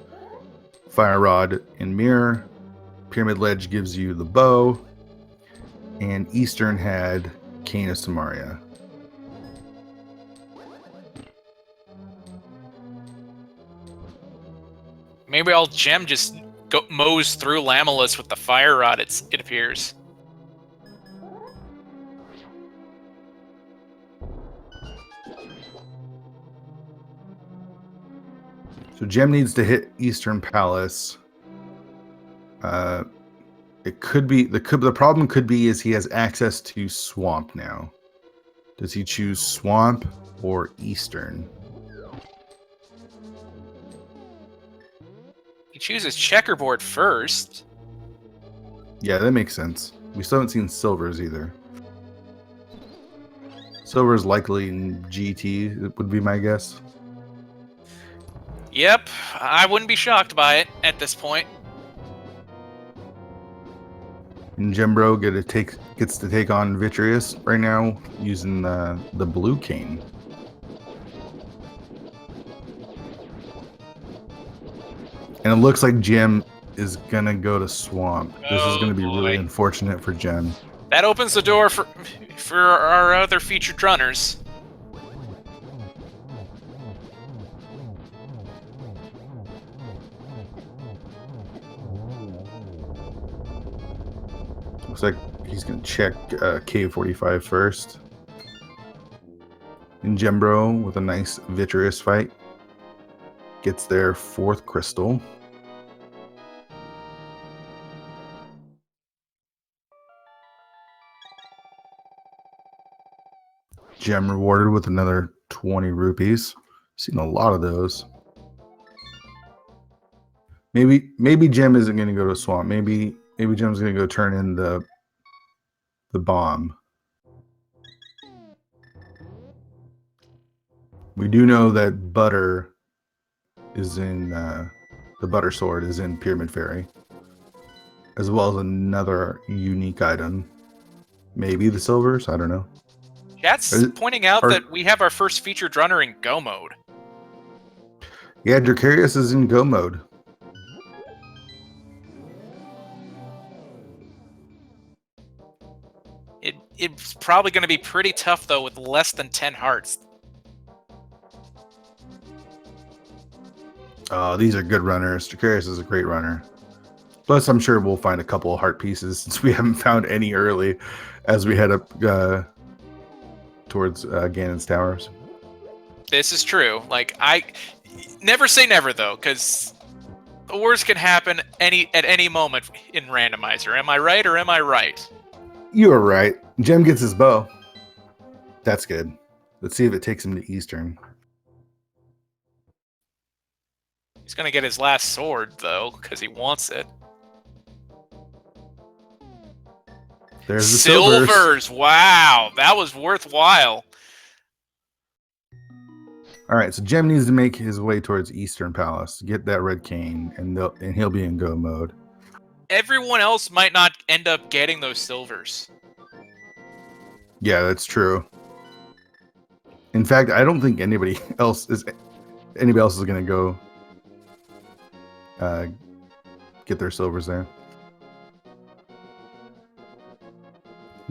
fire rod and mirror. Pyramid Ledge gives you the bow, and Eastern had Cane of Samaria. Maybe all Gem just mows through Lamulus with the fire rod, it appears. So Gem needs to hit Eastern Palace. It could be the problem could be is he has access to Swamp now. Does he choose Swamp or Eastern? He chooses checkerboard first. Yeah, that makes sense. We still haven't seen Silvers either. Silver's likely in GT, it would be my guess. Yep, I wouldn't be shocked by it at this point. And Gembro gets to take on Vitreous right now using the blue cane. And it looks like Gem is gonna go to Swamp. This is gonna be really unfortunate for Gem. That opens the door for our other featured runners. Looks like he's gonna check K45 first. Gembro with a nice Vitreous fight gets their 4th crystal. Gem rewarded with another 20 rupees. Seen a lot of those. Maybe Gem isn't going to go to Swamp. Maybe Gem's going to go turn in the bomb. We do know that Butter is in the Butter Sword is in Pyramid Fairy, as well as another unique item. Maybe the silvers. I don't know. Chat's pointing out that we have our first featured runner in Go mode. Yeah, Dracarius is in Go mode. It's probably going to be pretty tough, though, with less than 10 hearts. Oh, these are good runners. Dracarius is a great runner. Plus, I'm sure we'll find a couple of heart pieces since we haven't found any early as we head up towards Ganon's towers. This is true. Like, I never say never, though, because the worst can happen at any moment in Randomizer. Am I right or am I right? You are right. Gem gets his bow. That's good. Let's see if it takes him to Eastern. He's going to get his last sword, though, because he wants it. There's the silvers. Wow, that was worthwhile. All right, so Gem needs to make his way towards Eastern Palace, get that red cane, and he'll be in Go mode. Everyone else might not end up getting those silvers. Yeah, that's true. In fact, I don't think anybody else is going to go get their silvers there.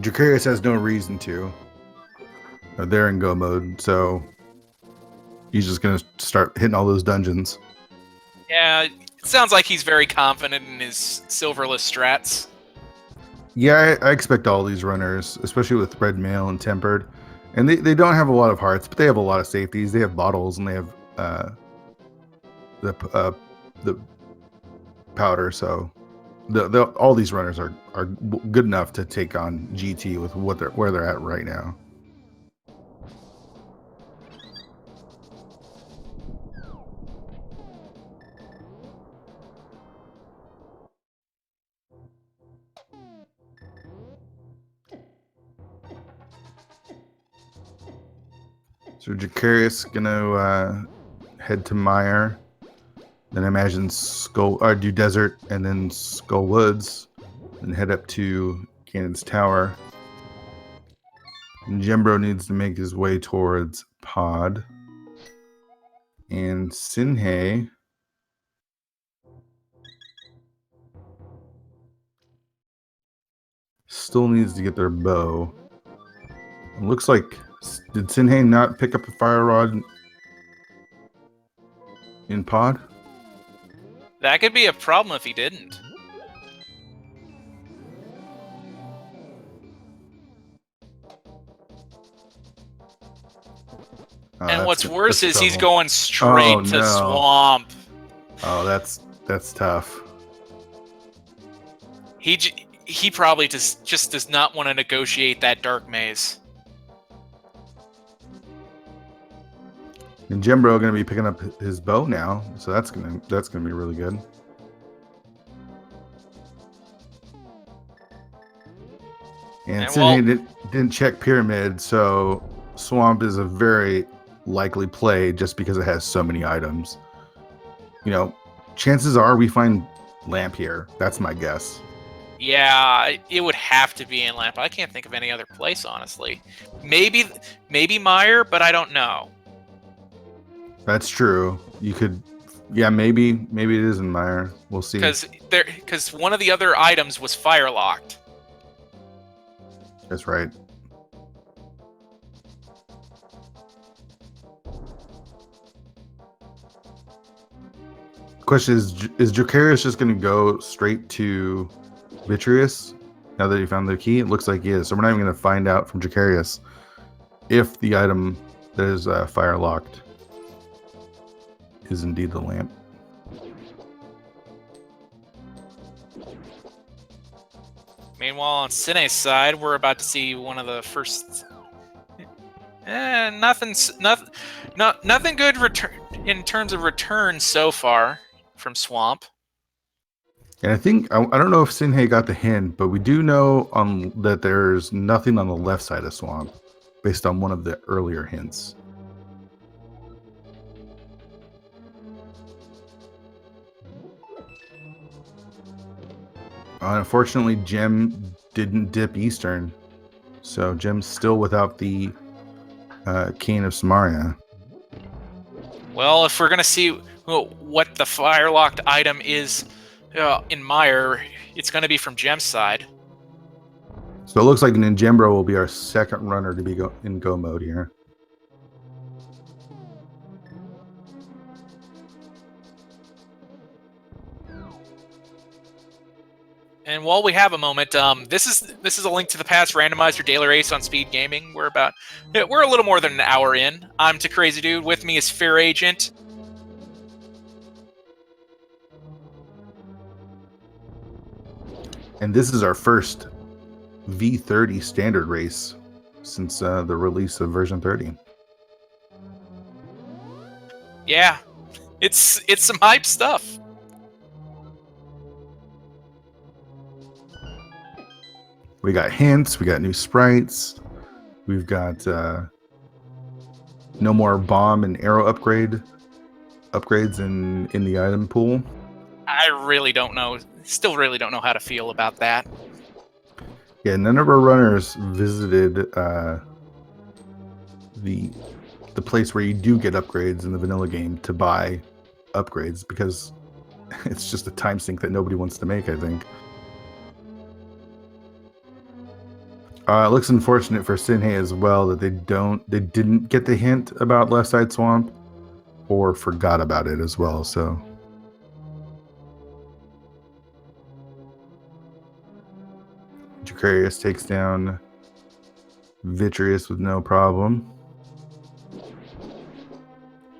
Dracarius has no reason to. They're in Go mode, so he's just going to start hitting all those dungeons. Yeah, it sounds like he's very confident in his silverless strats. Yeah, I expect all these runners, especially with Red Mail and Tempered. And they don't have a lot of hearts, but they have a lot of safeties. They have bottles and they have the powder, so all these runners are good enough to take on GT with where they're at right now. So Dracarius gonna head to Mire. Then I imagine do Desert and then Skull Woods, and head up to Ganon's Tower. And Gembro needs to make his way towards Pod. And Sinhei still needs to get their bow. It looks like, did Sinhei not pick up a fire rod in Pod? That could be a problem if he didn't. And what's worse is he's going straight to Swamp. Oh, that's tough. He probably just does not want to negotiate that dark maze. And Gembro going to be picking up his bow now, so that's gonna be really good. And Sinhei didn't check Pyramid, so Swamp is a very likely play just because it has so many items. You know, chances are we find Lamp here. That's my guess. Yeah, it would have to be in Lamp. I can't think of any other place, honestly. Maybe Mire, but I don't know. That's true. You could, yeah, maybe it is in Mire. We'll see. Because one of the other items was fire locked. That's right. Question is Dracarius just going to go straight to Vitreous now that he found the key? It looks like he is. So we're not even going to find out from Dracarius if the item fire locked is indeed the lamp. Meanwhile, on Cine's side, we're about to see one of the first. Nothing good in terms of return so far from Swamp. And I think I don't know if Sinhei got the hint, but we do know that there's nothing on the left side of Swamp, based on one of the earlier hints. Unfortunately, Gem didn't dip Eastern, so Gem's still without the Cane of Samaria. Well, if we're gonna see what the fire-locked item is in Mire, it's gonna be from Gem's side. So it looks like Ninjembro will be our second runner to be in go mode here. And while we have a moment, this is a link to the past randomizer daily race on Speed Gaming. We're a little more than an hour in. I'm To Crazy Dude. With me is Fear Agent. And this is our first V30 standard race since the release of version 30. Yeah, it's some hype stuff. We got hints, we got new sprites, we've got no more bomb and arrow upgrades in the item pool. I really don't know. Still really don't know how to feel about that. Yeah, none of our runners visited the place where you do get upgrades in the vanilla game to buy upgrades, because it's just a time sink that nobody wants to make, I think. It looks unfortunate for Sinhei as well that they didn't get the hint about Left Side Swamp, or forgot about it as well. So Dracarius takes down Vitreous with no problem.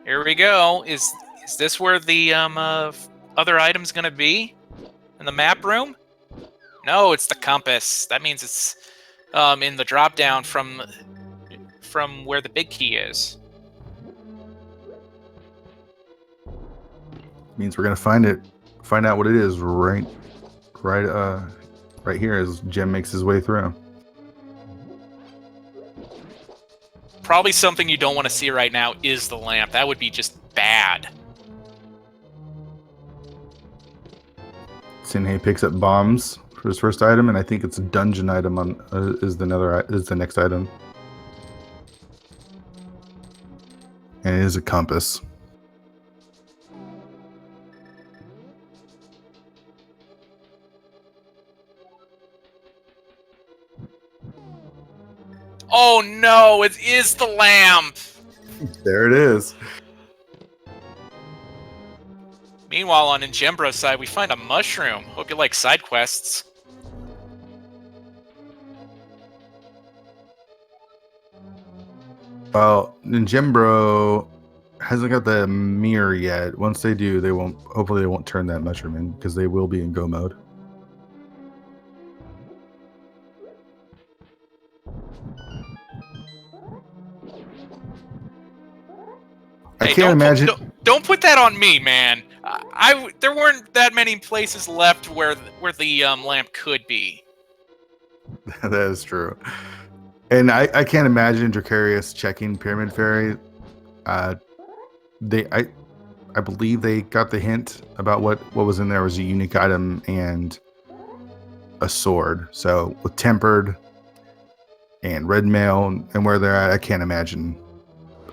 Here we go. Is this where the other item's gonna be? In the map room? No, it's the compass. That means it's in the drop down from where the big key is. Means we're gonna find out what it is right here as Gem makes his way through. Probably something you don't want to see right now is the lamp. That would be just bad. Sinhei picks up bombs for his first item, and I think it's a dungeon item is the next item, and it is a compass. Oh no, it is the lamp! There it is. Meanwhile, on Ninjembro's side, we find a mushroom. Hope you like side quests. Well, Ninjembro hasn't got the mirror yet. Once they do, hopefully they won't turn that mushroom in, because they will be in go mode. Hey, I can't imagine. Don't put that on me, man. There weren't that many places left where the lamp could be. That is true. And I can't imagine Dracarius checking Pyramid Fairy. I believe they got the hint about what was in there was a unique item and a sword. So with Tempered and Red Mail and where they're at, I can't imagine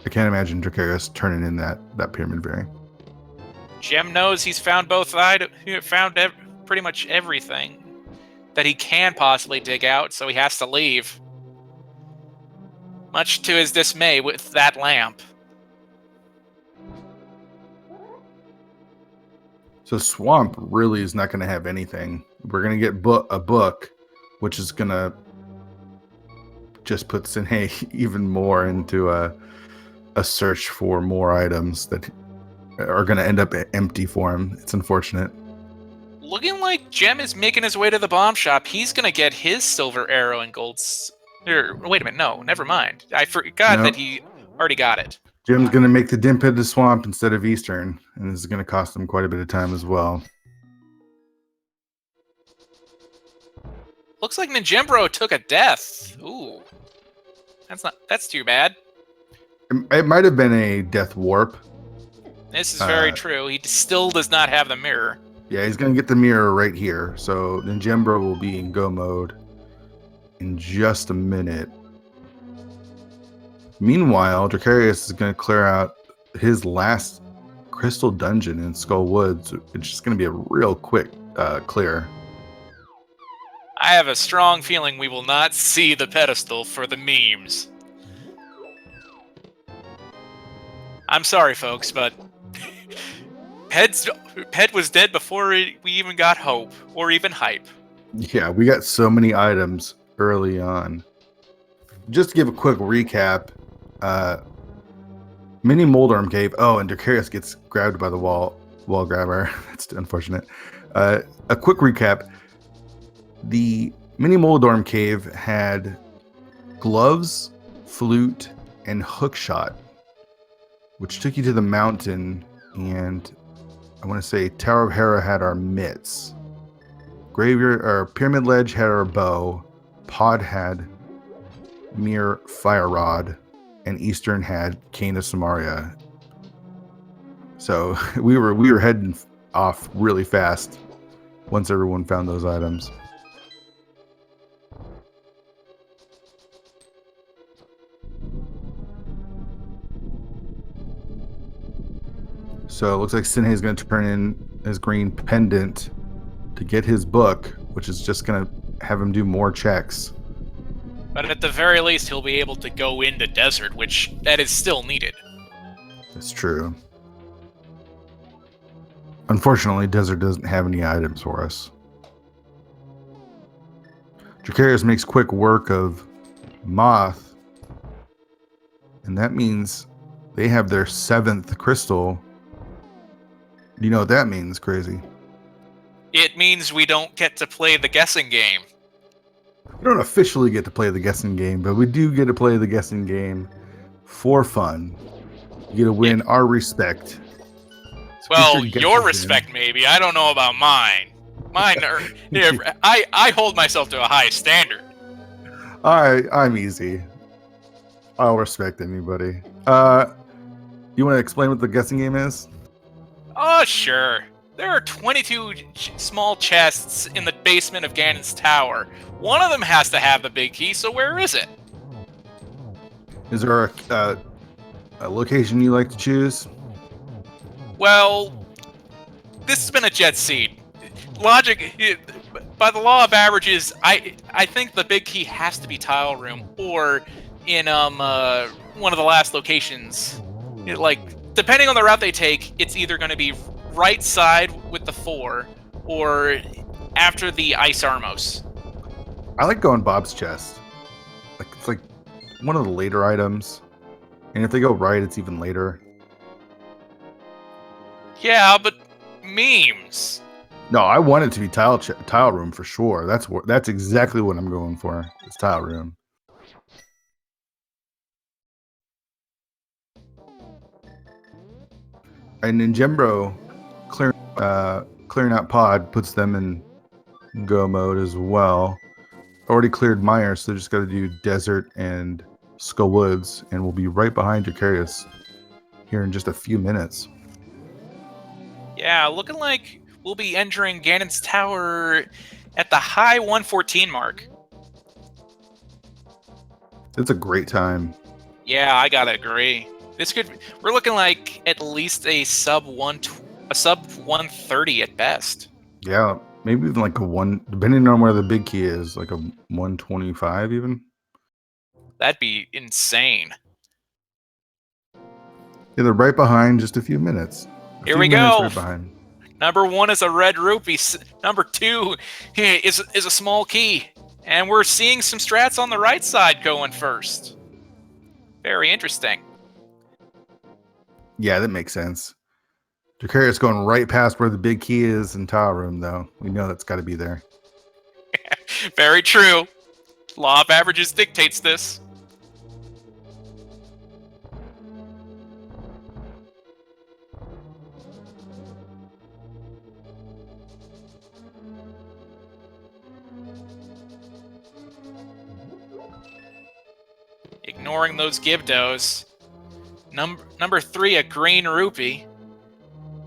Dracarius turning in that Pyramid Fairy. Gem knows he's found pretty much everything that he can possibly dig out, so he has to leave. Much to his dismay with that lamp. So Swamp really is not going to have anything. We're going to get a book, which is going to just put Sinhei even more into a search for more items that are going to end up empty for him. It's unfortunate. Looking like Jem is making his way to the bomb shop. He's gonna get his silver arrow and wait a minute, no, never mind. I forgot that he already got it. Jim's going to make the dip into swamp instead of eastern, and this is going to cost him quite a bit of time as well. Looks like Ninjembro took a death. Ooh, that's too bad. It might have been a death warp. This is very true. He still does not have the mirror. Yeah, he's going to get the mirror right here. So Ninjembro will be in go mode in just a minute. Meanwhile, Dracarius is going to clear out his last crystal dungeon in Skull Woods. It's just going to be a real quick clear. I have a strong feeling we will not see the pedestal for the memes. I'm sorry, folks, but Ped was dead before we even got hope, or even hype. Yeah, we got so many items early on. Just to give a quick recap, Mini Moldarm Cave. Oh, and Dracarius gets grabbed by the wall grabber. That's unfortunate. A quick recap. The Mini Moldarm Cave had gloves, flute, and hookshot, which took you to the mountain, and I want to say Tower of Hera had our mitts. Graveyard or Pyramid Ledge had our bow. Pod had Mere Fire Rod, and Eastern had Cane of Samaria. So we were heading off really fast once everyone found those items. So it looks like Sinhei is going to turn in his green pendant to get his book, which is just going to have him do more checks. But at the very least, he'll be able to go into desert, which that is still needed. That's true. Unfortunately, desert doesn't have any items for us. Dracarius makes quick work of Moth, and that means they have their 7th crystal. You know what that means, Crazy? It means we don't get to play the guessing game. We don't officially get to play the guessing game, but we do get to play the guessing game for fun. You get to win our respect. Well, your respect, maybe. I don't know about mine. Mine are... I hold myself to a high standard. I'm easy. I'll respect anybody. You want to explain what the guessing game is? Oh, sure. There are 22 small chests in the basement of Ganon's tower. One of them has to have the big key, so where is it? Is there a location you like to choose? Well, this has been a jet seed. Logic, by the law of averages, I think the big key has to be tile room, or in one of the last locations. Depending on the route they take, it's either going to be right side with the 4, or after the Ice Armos. I like going Bob's chest. It's like one of the later items, and if they go right, it's even later. Yeah, but memes. No, I want it to be tile room for sure. That's exactly what I'm going for. It's tile room. And Ninjembro clearing out Pod puts them in go mode as well. Already cleared Myers, so they just got to do Desert and Skull Woods, and we'll be right behind Dracarius here in just a few minutes. Yeah, looking like we'll be entering Ganon's tower at the high 114 mark. It's a great time. Yeah, I gotta agree. We're looking like at least a sub 130 at best. Yeah, maybe even like a 1, depending on where the big key is, like a 125 even. That'd be insane. Yeah, they're right behind, just a few minutes. Here we go. Right behind. Number 1 is a red rupee. Number 2 is a small key. And we're seeing some strats on the right side going first. Very interesting. Yeah, that makes sense. Dracarius going right past where the big key is in tile room, though. We know that's got to be there. Very true. Law of averages dictates this. Ignoring those Gibdos. Number 3, a green rupee.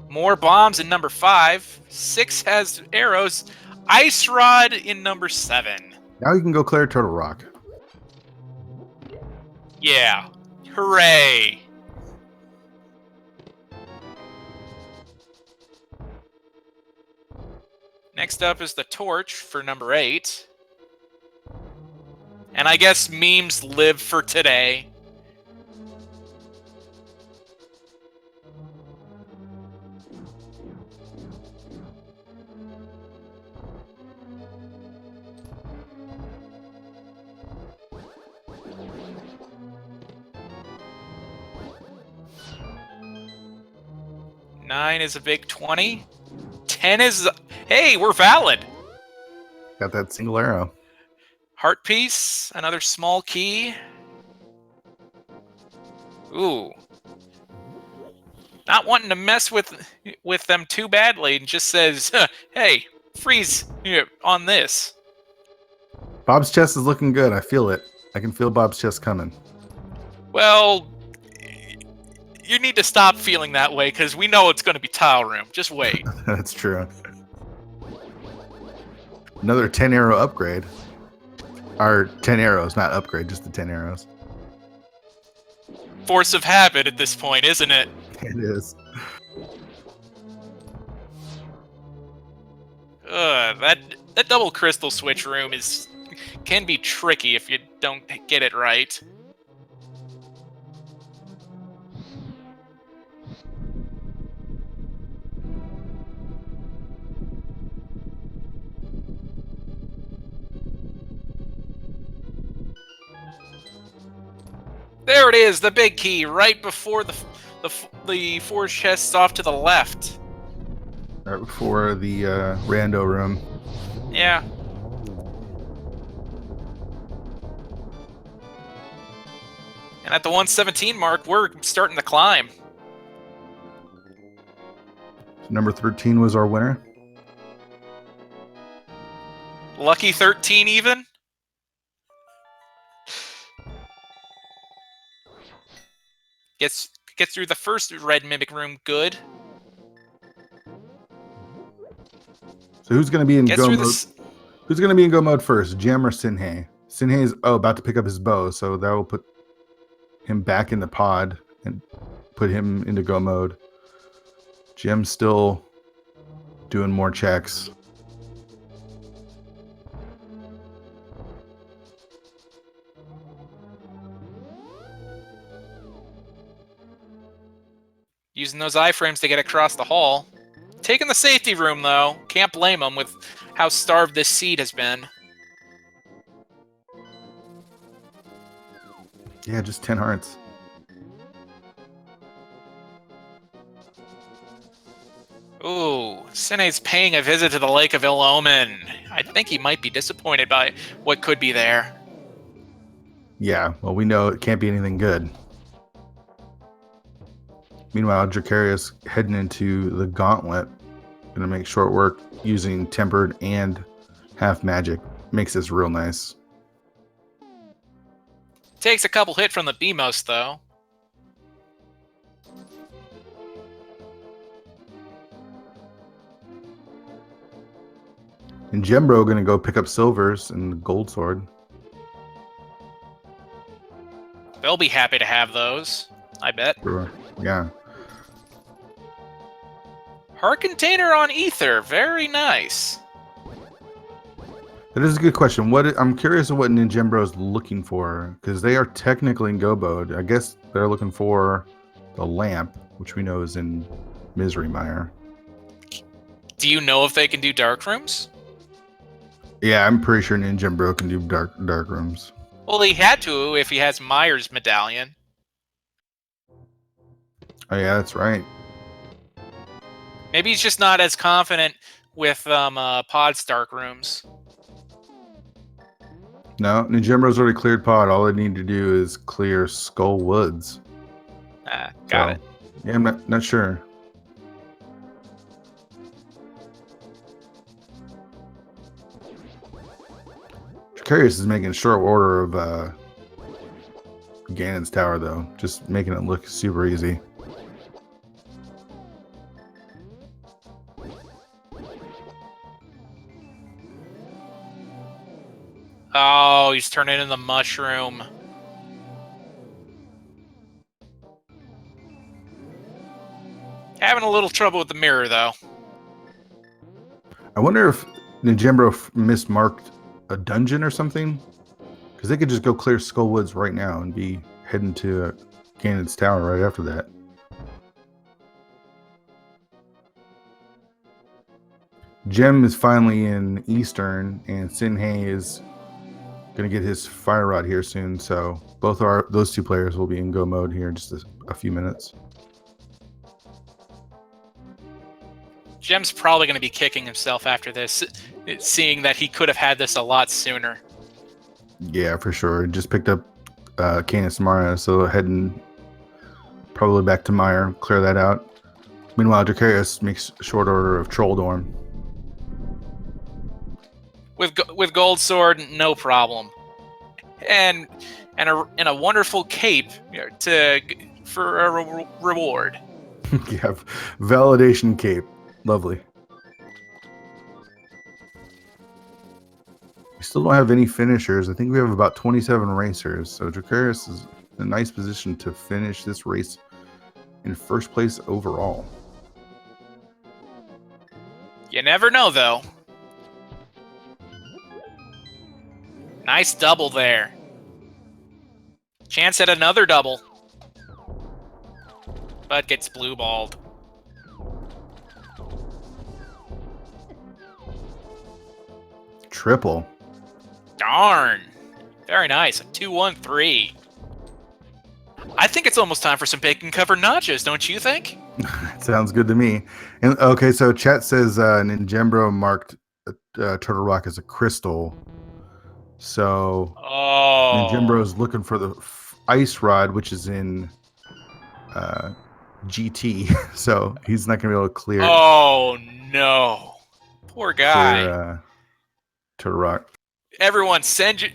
More bombs in number 5. 6 has arrows. Ice rod in number 7. Now you can go clear Turtle Rock. Yeah. Hooray. Next up is the torch for number 8. And I guess memes live for today. Nine is a big 20. 10 is... Hey, we're valid. Got that single arrow. Heart piece, another small key. Ooh. Not wanting to mess with them too badly, and just says, hey, freeze on this. Bob's chest is looking good. I feel it. I can feel Bob's chest coming. Well, you need to stop feeling that way, because we know it's going to be tile room. Just wait. That's true. Another 10 arrow upgrade. Or 10 arrows, not upgrade, just the 10 arrows. Force of habit at this point, isn't it? It is. That double crystal switch room can be tricky if you don't get it right. There it is, the big key, right before the 4 chests off to the left. Right before the rando room. Yeah. And at the 117 mark, we're starting to climb. Number 13 was our winner. Lucky 13 even? Gets through the first red mimic room good. So who's going to be in Gets go through mode? this. Who's going to be in go mode first, Jem or Sinhei? Sinhei is about to pick up his bow, so that will put him back in the pod and put him into go mode. Jem's still doing more checks. Using those iframes to get across the hall. Taking the safety room, though. Can't blame him with how starved this seed has been. Yeah, just 10 hearts. Ooh, Sine's paying a visit to the Lake of Ill Omen. I think he might be disappointed by what could be there. Yeah, well, we know it can't be anything good. Meanwhile, Dracarius heading into the gauntlet. Gonna make short work using tempered and half magic. Makes this real nice. Takes a couple hit from the Beamos, though. And Jembro gonna go pick up silvers and the gold sword. They'll be happy to have those, I bet. Sure. Yeah. Heart container on ether, very nice. That is a good question. I'm curious of what Ninjembro is looking for, because they are technically in go mode. I guess they're looking for the lamp, which we know is in Misery Mire. Do you know if they can do dark rooms? Yeah, I'm pretty sure Ninjembro can do dark rooms. Well, he had to if he has Mire's medallion. Oh yeah, that's right. Maybe he's just not as confident with pod Stark rooms. No, Ninjambro's already cleared pod. All I need to do is clear Skull Woods. Got it. Yeah, I'm not sure. Dracarius is making short order of Ganon's tower, though. Just making it look super easy. Oh, he's turning into the mushroom. Having a little trouble with the mirror, though. I wonder if Ninjambro mismarked a dungeon or something. Because they could just go clear Skull Woods right now and be heading to Ganon's tower right after that. Gem is finally in Eastern, and Sinhei is going to get his Fire Rod here soon. So those two players will be in go mode here in just a few minutes. Gem's probably going to be kicking himself after this, seeing that he could have had this a lot sooner. Yeah, for sure. Just picked up Canis Mara, so heading probably back to Meyer, clear that out. Meanwhile, Dracarius makes short order of Trolldorm. With Gold Sword, no problem. And a wonderful cape for a reward. Yeah, validation cape. Lovely. We still don't have any finishers. I think we have about 27 racers. So Dracarius is in a nice position to finish this race in first place overall. You never know, though. Nice double there. Chance at another double. But gets blue-balled. Triple. Darn. Very nice. A 2-1-3. I think it's almost time for some bacon covered nachos, don't you think? Sounds good to me. And okay, so chat says Ninjambro marked Turtle Rock as a crystal. So Ninjambro is looking for the ice rod, which is in GT. So he's not going to be able to clear. Oh no, poor guy. Clear, Turtle Rock. Everyone, send your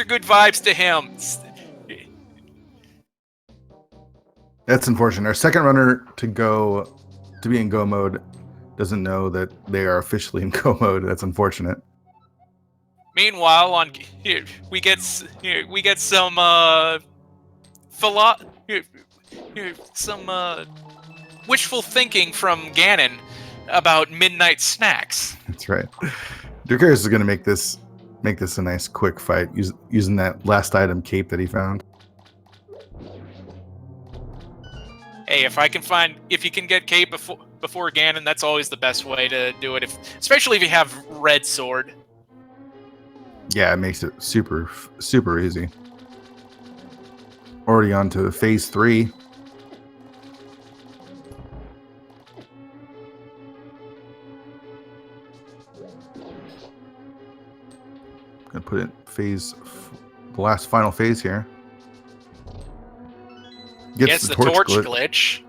good vibes to him. That's unfortunate. Our second runner to be in go mode doesn't know that they are officially in go mode. That's unfortunate. Meanwhile, we get some wishful thinking from Ganon about midnight snacks. That's right. Dracarius is going to make this a nice quick fight using that last item cape that he found. Hey, if you can get cape before Ganon, that's always the best way to do it. Especially if you have red sword. Yeah, it makes it super, super easy. Already on to phase 3. Gonna put it the last final phase here. Gets the torch glitch.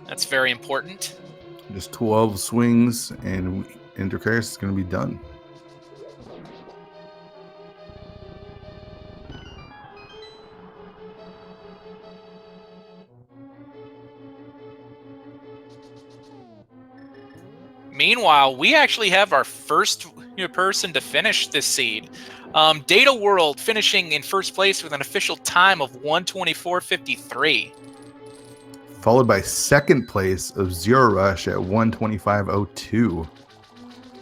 That's very important. Just 12 swings, and Dracarius is going to be done. Meanwhile, we actually have our first person to finish this seed. Data World finishing in first place with an official time of 1:24:53. Followed by second place of Zero Rush at 1:25:02.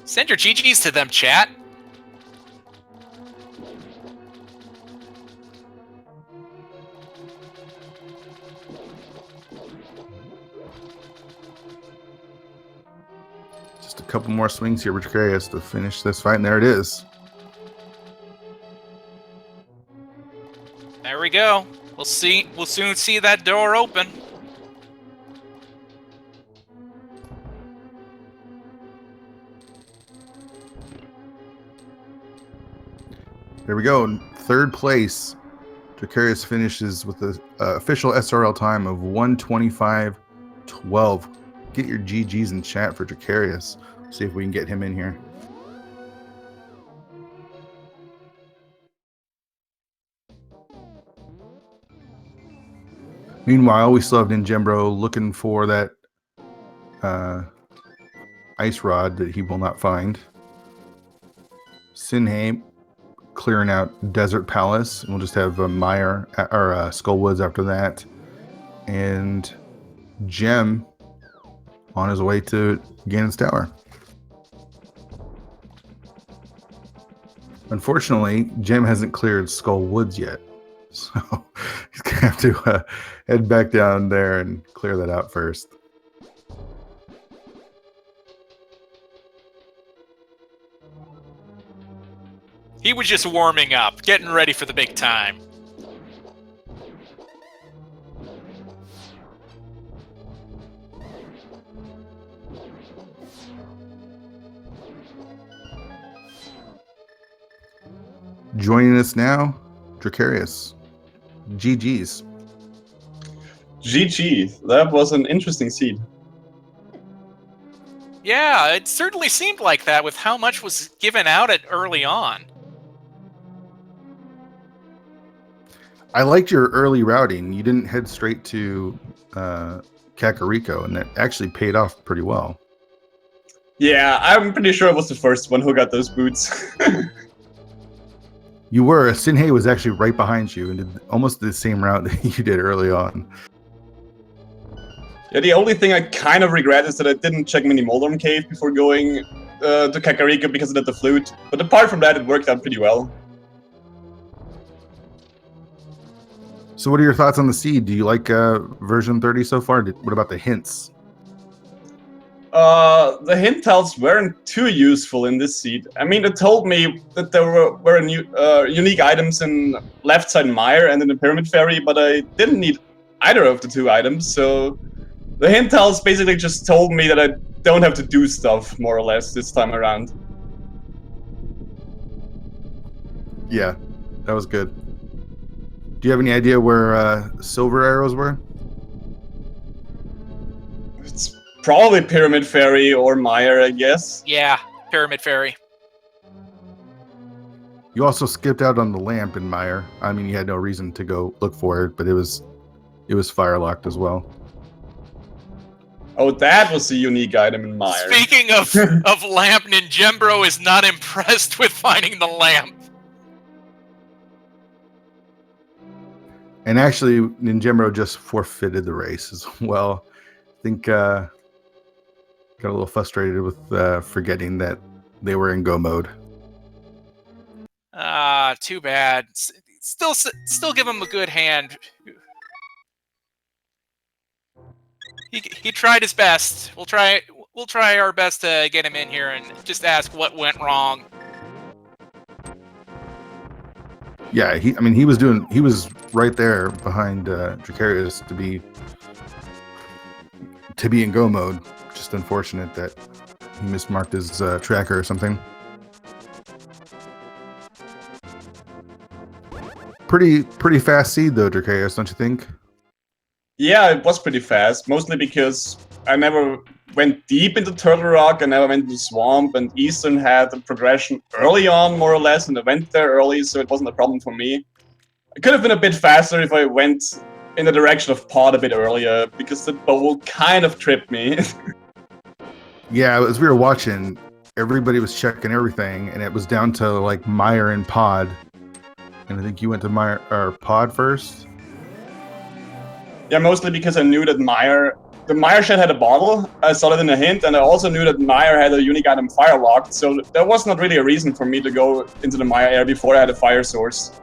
Send your GGs to them, chat. Just a couple more swings here with Dracarius to finish this fight, and there it is. There we go. We'll soon see that door open. There we go. In third place, Dracarius finishes with the official SRL time of 1:25:12. Get your GGs in chat for Dracarius. See if we can get him in here. Meanwhile, we still have Ninjembro looking for that ice rod that he will not find. Sinhei clearing out Desert Palace, and we'll just have Meyer or Skullwoods after that, and Gem on his way to Ganon's Tower. Unfortunately, Gem hasn't cleared Skullwoods yet, so he's gonna have to head back down there and clear that out first. He was just warming up, getting ready for the big time. Joining us now, Dracarius. GG's. GG. That was an interesting seed. Yeah, it certainly seemed like that with how much was given out at early on. I liked your early routing. You didn't head straight to Kakariko, and that actually paid off pretty well. Yeah, I'm pretty sure I was the first one who got those boots. You were. Sinhei was actually right behind you and did almost the same route that you did early on. Yeah, the only thing I kind of regret is that I didn't check Mini Moldorm Cave before going to Kakariko because I did the flute. But apart from that, it worked out pretty well. So what are your thoughts on the seed? Do you like version 30 so far? What about the hints? The hint tiles weren't too useful in this seed. I mean, it told me that there were unique items in left side Mire and in the Pyramid Fairy, but I didn't need either of the two items, so the hint tiles basically just told me that I don't have to do stuff, more or less, this time around. Yeah, that was good. Do you have any idea where silver arrows were? It's probably Pyramid Fairy or Mire, I guess. Yeah, Pyramid Fairy. You also skipped out on the lamp in Mire. I mean, you had no reason to go look for it, but it was fire locked as well. Oh, that was a unique item in Mire. Speaking of lamp, Ninjembro is not impressed with finding the lamp. And actually, Ninjembro just forfeited the race as well. I think got a little frustrated with forgetting that they were in go mode. Too bad. Still give him a good hand. He tried his best. We'll try our best to get him in here and just ask what went wrong. Yeah, he was right there behind Dracarius to be in go mode. Just unfortunate that he mismarked his tracker or something. Pretty fast seed though, Dracarius, don't you think? Yeah, it was pretty fast, mostly because I never went deep into Turtle Rock, I never went into Swamp, and Eastern had the progression early on, more or less, and I went there early, so it wasn't a problem for me. I could have been a bit faster if I went in the direction of Pod a bit earlier, because the bowl kind of tripped me. Yeah, as we were watching, everybody was checking everything, and it was down to like Mire and Pod. And I think you went to Mire or Pod first. Yeah, mostly because I knew that the Mire shed had a bottle, I saw it in a hint, and I also knew that Mire had a unique item fire locked, so there was not really a reason for me to go into the Mire area before I had a fire source.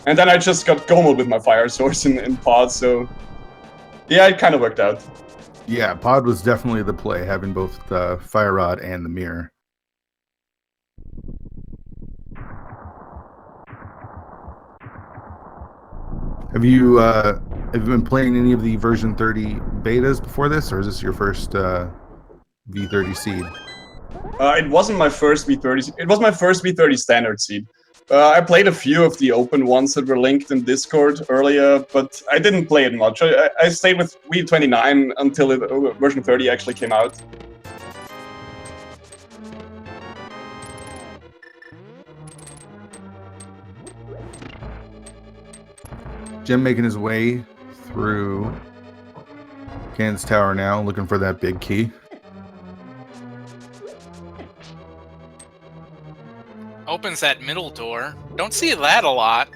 And then I just got Gomel with my fire source in Pod, so yeah, it kind of worked out. Yeah, Pod was definitely the play, having both the fire rod and the mirror. Have you been playing any of the version 30 betas before this, or is this your first V30 seed? It wasn't my first V30. It was my first V30 standard seed. I played a few of the open ones that were linked in Discord earlier, but I didn't play it much. I stayed with Wii 29 until version 30 actually came out. Jim making his way through Ganon's tower now, looking for that big key. Opens that middle door. Don't see that a lot.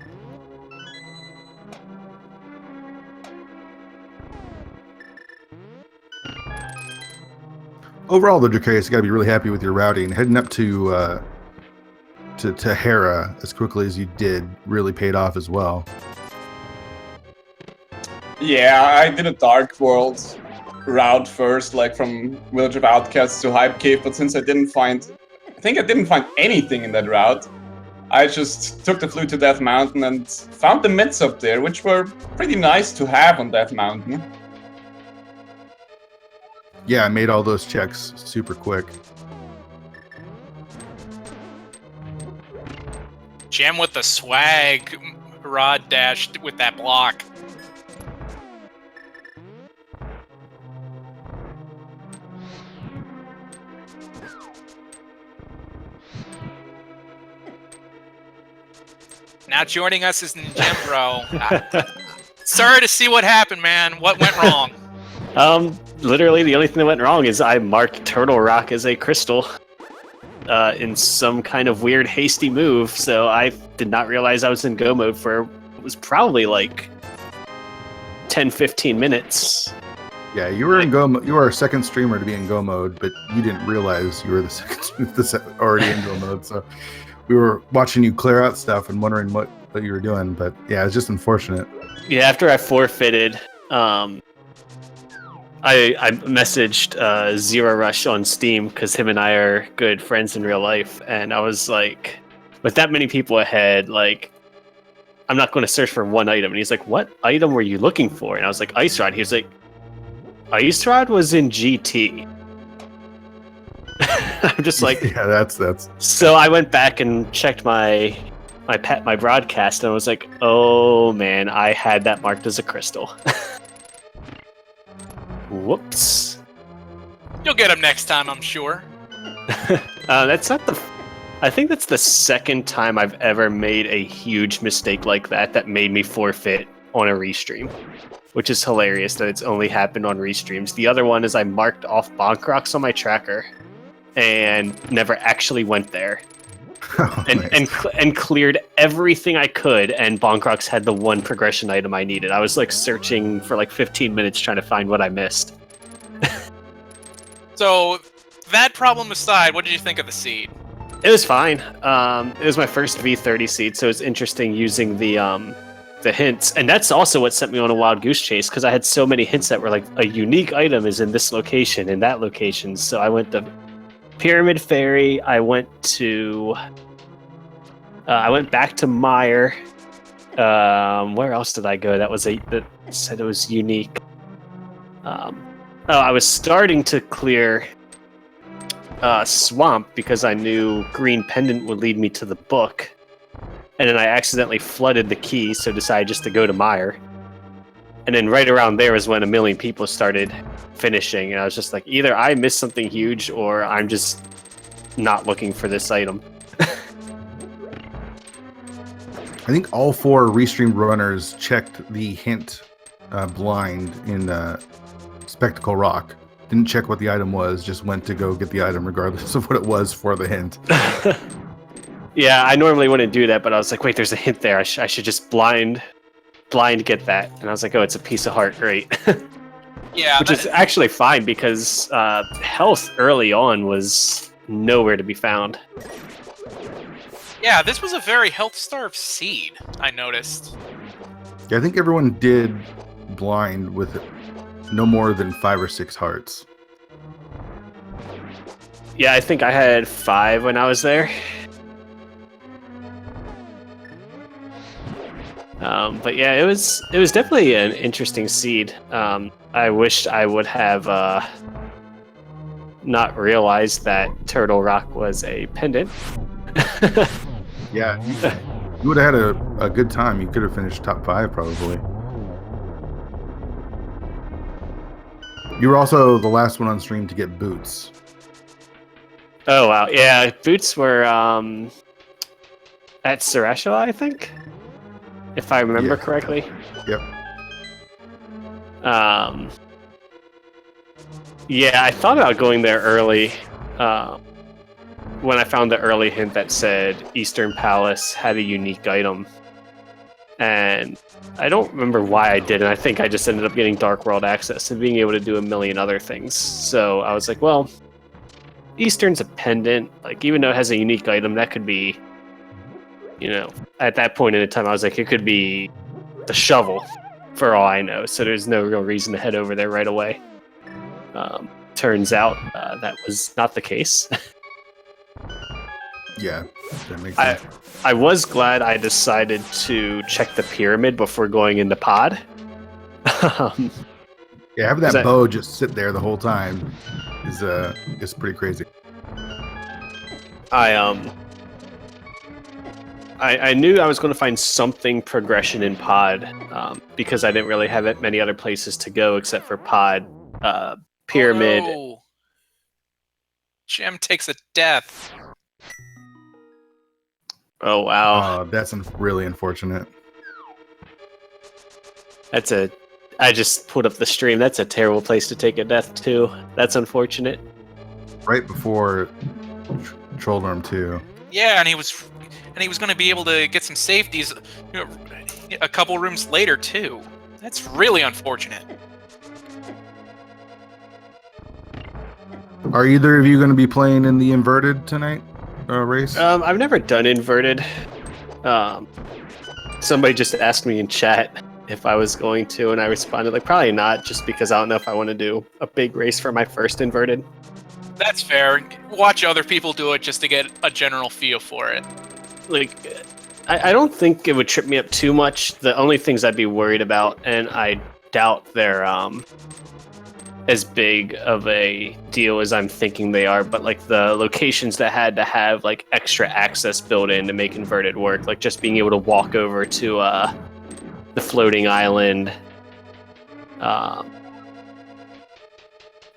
Overall, though, Dracarius, you got to be really happy with your routing. Heading up to Hera as quickly as you did really paid off as well. Yeah, I did a Dark World route first, like from Village of Outcasts to Hype Cave, but since I didn't find anything in that route, I just took the Flute to Death Mountain and found the mids up there, which were pretty nice to have on Death Mountain. Yeah, I made all those checks super quick. Gem with the swag rod dash with that block. Now joining us is Ninjembro. Sorry to see what happened, man. What went wrong? Literally the only thing that went wrong is I marked Turtle Rock as a crystal in some kind of weird hasty move, so I did not realize I was in go mode for what was probably like 10-15 minutes. Yeah, you were in go. You were our second streamer to be in go mode, but you didn't realize you were the second already in go mode. So we were watching you clear out stuff and wondering what you were doing. But yeah, it's just unfortunate. Yeah, after I forfeited, I messaged Zero Rush on Steam because him and I are good friends in real life, and I was like, with that many people ahead, like, I'm not going to search for one item. And he's like, what item were you looking for? And I was like, Ice Rod. He was like, Ice Rod was in GT. I'm just like, yeah, that's. So I went back and checked my broadcast, and I was like, oh man, I had that marked as a crystal. Whoops. You'll get him next time, I'm sure. That's not the. I think that's the second time I've ever made a huge mistake like that made me forfeit on a restream, which is hilarious that it's only happened on restreams. The other one is I marked off bonk rocks on my tracker and never actually went there. Oh, nice. and cleared everything I could, and bonk rocks had the one progression item I needed. I was like searching for like 15 minutes trying to find what I missed. So, that problem aside, what did you think of the seed? It was fine. It was my first V30 seed, so it's interesting using the hints, and that's also what sent me on a wild goose chase, because I had so many hints that were like, a unique item is in this location, in that location. So I went to Pyramid Fairy. I went back to Mire. Where else did I go? That said it was unique. I was starting to clear Swamp because I knew Green Pendant would lead me to the book, and then I accidentally flooded the key, so decided just to go to Mire. And then right around there is when a million people started finishing, and I was just like, either I missed something huge or I'm just not looking for this item. I think all 4 restream runners checked the hint blind in Spectacle Rock. Didn't check what the item was, just went to go get the item regardless of what it was for the hint. Yeah, I normally wouldn't do that, but I was like, wait, there's a hint there. I should just blind get that. And I was like, oh, it's a piece of heart, great. Yeah, Which is actually fine because health early on was nowhere to be found. Yeah, this was a very health-starved seed, I noticed. Yeah, I think everyone did blind with no more than 5 or 6 hearts. Yeah, I think I had 5 when I was there. But yeah, it was definitely an interesting seed. I wished I would have not realized that Turtle Rock was a pendant. Yeah, you would have had a good time. You could have finished top 5 probably. You were also the last one on stream to get boots. Oh wow, yeah, boots were at Sarashua, I think, if I remember Yeah. correctly. Yep. Yeah, I thought about going there early. When I found the early hint that said Eastern Palace had a unique item. And I don't remember why I didn't. I think I just ended up getting Dark World access and being able to do a million other things. So I was like, well, Eastern's a pendant. Like, even though it has a unique item, that could be, at that point in the time, I was like, it could be the shovel, for all I know. So there's no real reason to head over there right away. Turns out that was not the case. Yeah, that makes sense. I was glad I decided to check the pyramid before going into pod. Yeah, having that bow just sit there the whole time is pretty crazy. I knew I was going to find something progression in pod because I didn't really have many other places to go except for pod, pyramid. Oh, no. Gem takes a death. Oh wow, That's really unfortunate. I just put up the stream. That's a terrible place to take a death too. That's unfortunate. Right before Trolldorm 2. Yeah, and he was going to be able to get some safeties a couple rooms later too. That's really unfortunate. Are either of you going to be playing in the inverted tonight race? I've never done inverted. Somebody just asked me in chat if I was going to, and I responded like probably not, just because I don't know if I want to do a big race for my first inverted. That's fair. Watch other people do it just to get a general feel for it. Like, I don't think it would trip me up too much. The only things I'd be worried about, and I doubt they're as big of a deal as I'm thinking they are, but like the locations that had to have like extra access built in to make inverted work, like just being able to walk over to the floating island,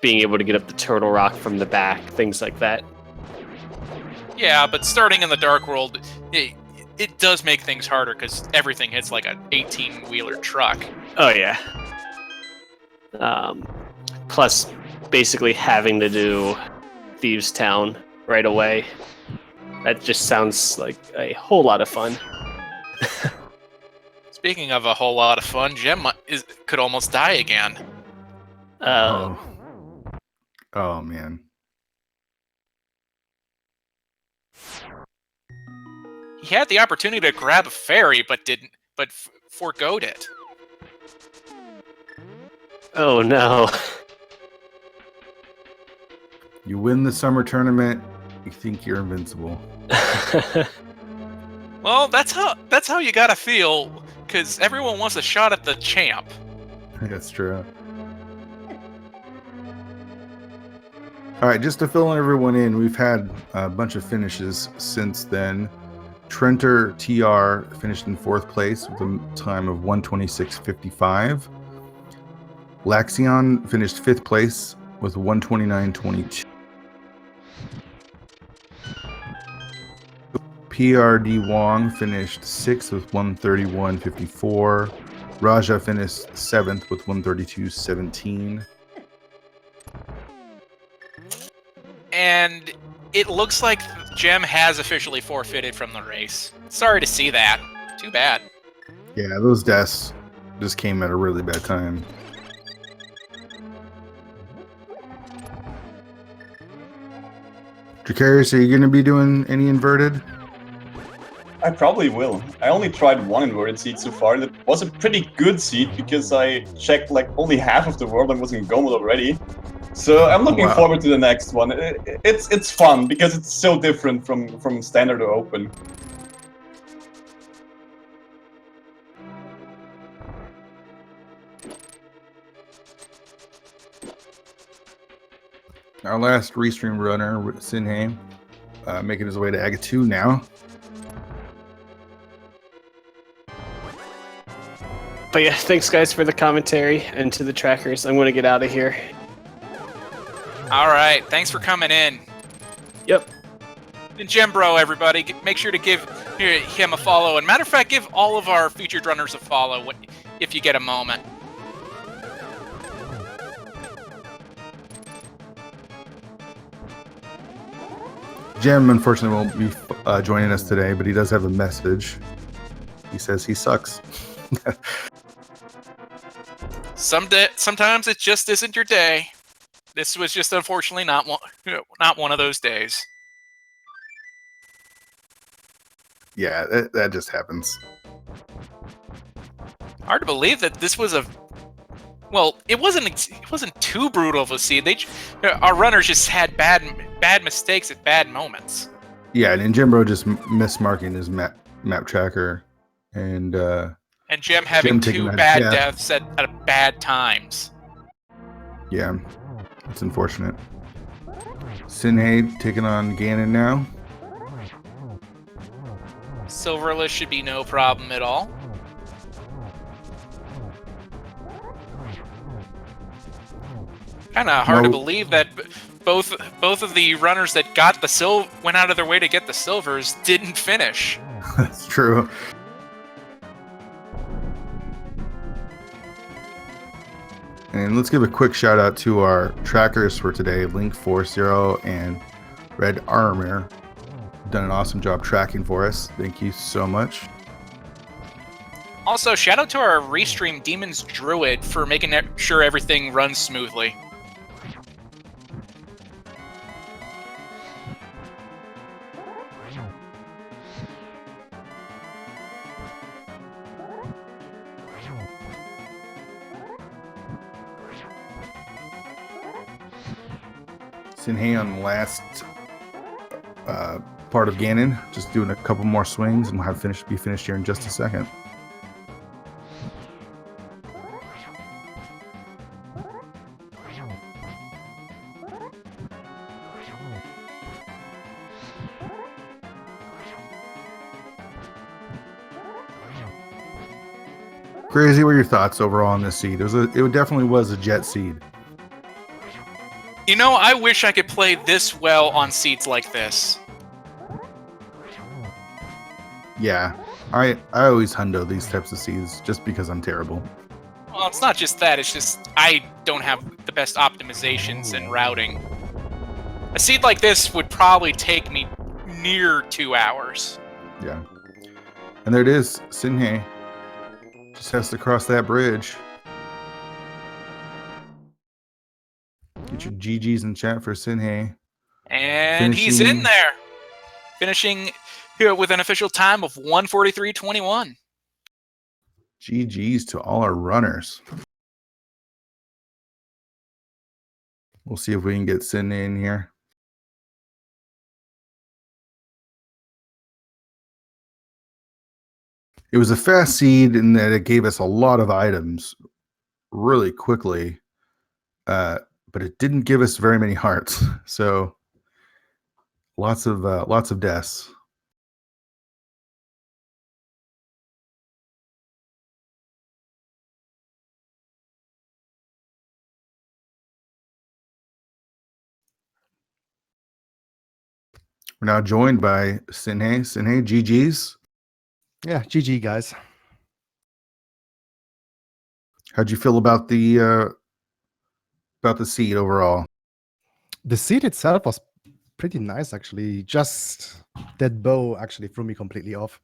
being able to get up the turtle rock from the back, things like that. Yeah, but starting in the Dark World, it does make things harder because everything hits like an 18-wheeler truck. Oh yeah. Plus, basically having to do Thieves Town right away. That just sounds like a whole lot of fun. Speaking of a whole lot of fun, Gem could almost die again. Oh man. He had the opportunity to grab a fairy, but foregoed it. Oh no. You win the summer tournament, you think you're invincible. Well, that's how you gotta feel, because everyone wants a shot at the champ. That's true. All right, just to fill everyone in, we've had a bunch of finishes since then. Trenter TR finished in 4th place with a time of 1:26.55. Laxion finished 5th place with 1:29.22. PRD Wong finished 6th with 1:31.54. Raja finished 7th with 1:32.17. And it looks like Gem has officially forfeited from the race. Sorry to see that. Too bad. Yeah, those deaths just came at a really bad time. Dracarius, are you going to be doing any inverted? I probably will. I only tried one inverted seed so far, and it was a pretty good seed because I checked like only half of the world and was in Go mode already. So I'm looking forward to the next one. It's fun because it's so different from standard or open. Our last restream runner, Sinhei, making his way to Aga 2 now. But yeah, thanks guys for the commentary and to the trackers. I'm gonna get out of here. All right, thanks for coming in. Yep. And Gembro, everybody, make sure to give him a follow. And matter of fact, give all of our featured runners a follow if you get a moment. Jem, unfortunately, won't be joining us today, but he does have a message. He says he sucks. Sometimes it just isn't your day. This was just unfortunately not one of those days. Yeah, that just happens. Hard to believe that this was well, it wasn't too brutal of a seed. Our runners just had bad mistakes at bad moments. Yeah, and Jimbro just mismarking his map tracker, and Jem having taking two that bad death. deaths at bad times. Yeah, it's unfortunate. Sinhei taking on Ganon now. Silverless should be no problem at all. Kind of hard to believe that both of the runners that got the went out of their way to get the silvers didn't finish. That's true. And let's give a quick shout out to our trackers for today, Link40 and Red Armor. Done an awesome job tracking for us. Thank you so much. Also, shout out to our restream Demons Druid for making sure everything runs smoothly. Sinhei on the last part of Ganon, just doing a couple more swings, and we'll have be finished here in just a second. Crazy, what are your thoughts overall on this seed? It definitely was a jet seed. You know, I wish I could play this well on seeds like this. Yeah, I always hundo these types of seeds just because I'm terrible. Well, it's not just that, it's just I don't have the best optimizations and routing. A seed like this would probably take me near 2 hours. Yeah. And there it is, Sinhei. Just has to cross that bridge. Get your GGs in chat for Sinhei. And he's in there. Finishing here with an official time of 1:43:21. GGs to all our runners. We'll see if we can get Sinhei in here. It was a fast seed in that it gave us a lot of items really quickly, but it didn't give us very many hearts. So lots of deaths. We're now joined by Sinhei. Sinhei, GGs. Yeah, GG guys. How'd you feel about the seed overall? The seed itself was pretty nice, actually. Just that bow actually threw me completely off.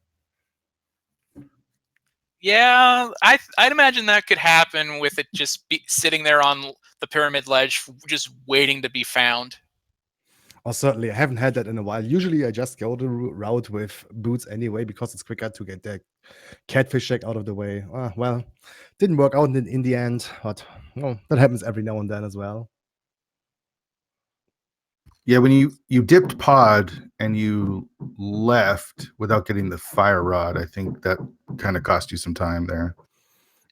Yeah, I'd imagine that could happen with it just sitting there on the pyramid ledge, just waiting to be found. Oh, certainly. I haven't had that in a while. Usually I just go the route with boots anyway because it's quicker to get the catfish check out of the way. Well, didn't work out in the end, but well, that happens every now and then as well. Yeah, when you dipped pod and you left without getting the fire rod, I think that kind of cost you some time there.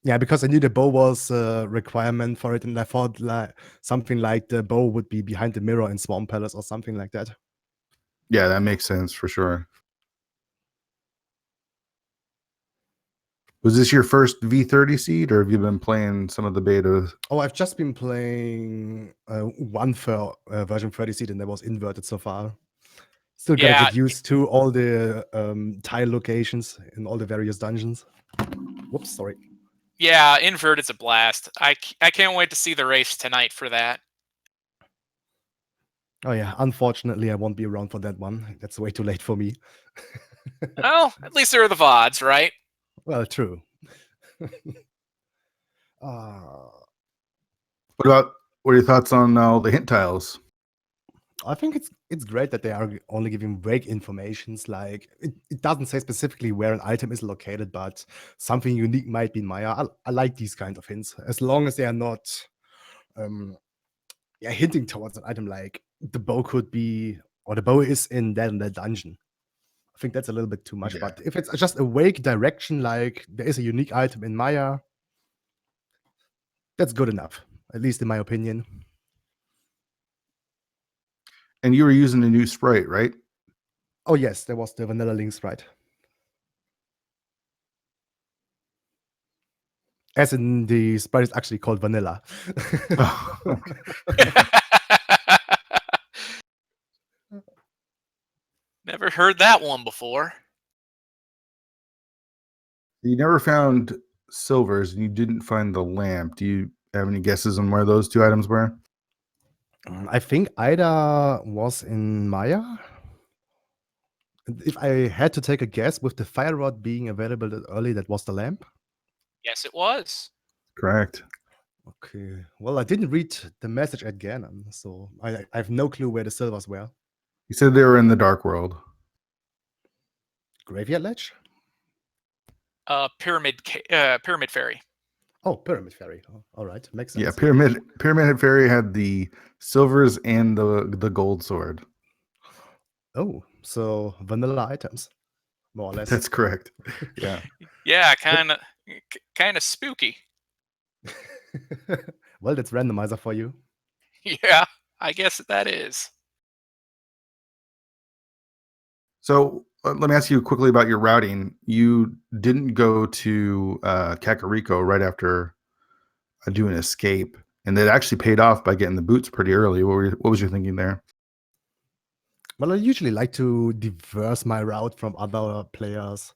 Yeah, because I knew the bow was a requirement for it, and I thought something like the bow would be behind the mirror in Swamp Palace or something like that. Yeah, that makes sense for sure. Was this your first V30 seed, or have you been playing some of the betas? Oh, I've just been playing one for version 30 seed, and that was inverted so far. Still gotta Yeah. get used to all the tile locations in all the various dungeons. Whoops, sorry. Yeah, invert is a blast. I can't wait to see the race tonight for that. Oh yeah, unfortunately I won't be around for that one. That's way too late for me. Well, at least there are the VODs, right? Well, true. What are your thoughts on all the hint tiles? I think it's great that they are only giving vague informations. Like it doesn't say specifically where an item is located, but something unique might be in Maya. I like these kind of hints, as long as they are not hinting towards an item like the bow could be, or the bow is in that and that dungeon. I think that's a little bit too much. Yeah. But if it's just a vague direction, like there is a unique item in Maya, that's good enough, at least in my opinion. And you were using a new sprite, right? Oh yes, there was the vanilla link sprite. As in the sprite is actually called vanilla. Never heard that one before. You never found silvers, and you didn't find the lamp. Do you have any guesses on where those two items were? I think Ida was in Maya. If I had to take a guess, with the fire rod being available that early, that was the lamp. Yes, it was. Correct. Okay. Well, I didn't read the message at Ganon, so I have no clue where the silvers were. You said they were in the dark world. Graveyard Ledge? Pyramid Fairy. Oh, Pyramid Fairy. Oh, all right, makes sense. Yeah, Pyramid Fairy had the silvers and the gold sword. Oh, so vanilla items, more or less. That's correct. Yeah. Yeah, kind of spooky. Well, that's randomizer for you. Yeah, I guess that is. So let me ask you quickly about your routing. You didn't go to Kakariko right after doing escape, and that actually paid off by getting the boots pretty early. What was your thinking there? Well, I usually like to diverse my route from other players,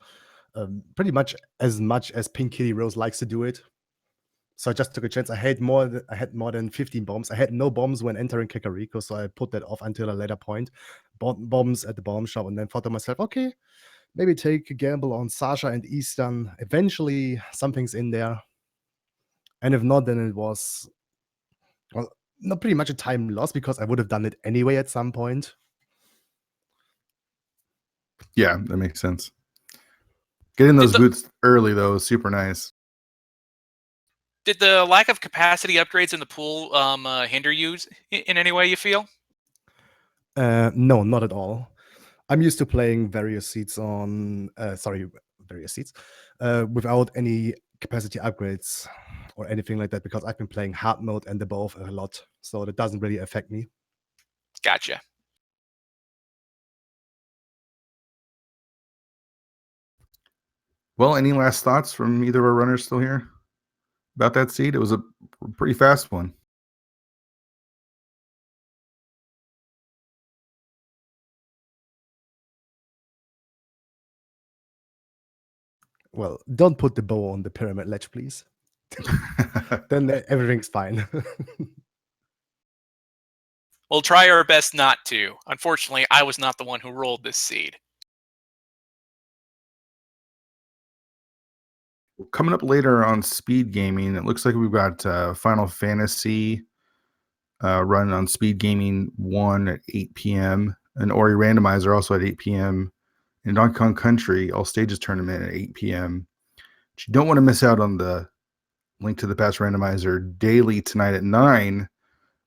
pretty much as Pink Kitty Rose likes to do it. So I just took a chance. I had more than 15 bombs. I had no bombs when entering Kakariko, so I put that off until a later point. Bought bombs at the bomb shop, and then thought to myself, okay, maybe take a gamble on Sasha and Eastern. Eventually, something's in there. And if not, then it was, well, not pretty much a time loss, because I would have done it anyway at some point. Yeah, that makes sense. Getting those boots early, though, is super nice. Did the lack of capacity upgrades in the pool hinder you in any way, you feel? No, not at all. I'm used to playing various seats without any capacity upgrades or anything like that, because I've been playing hard mode and above a lot, so that doesn't really affect me. Gotcha. Well, any last thoughts from either of our runners still here about that seed? It was a pretty fast one. Well, don't put the bow on the pyramid ledge, please. Then everything's fine. We'll try our best not to. Unfortunately, I was not the one who rolled this seed. Coming up later on Speed Gaming, it looks like we've got Final Fantasy run on Speed Gaming 1 at 8 p.m. and Ori Randomizer also at 8 p.m. and Donkey Kong Country All Stages Tournament at 8 p.m. But you don't want to miss out on the Link to the Past Randomizer daily tonight at 9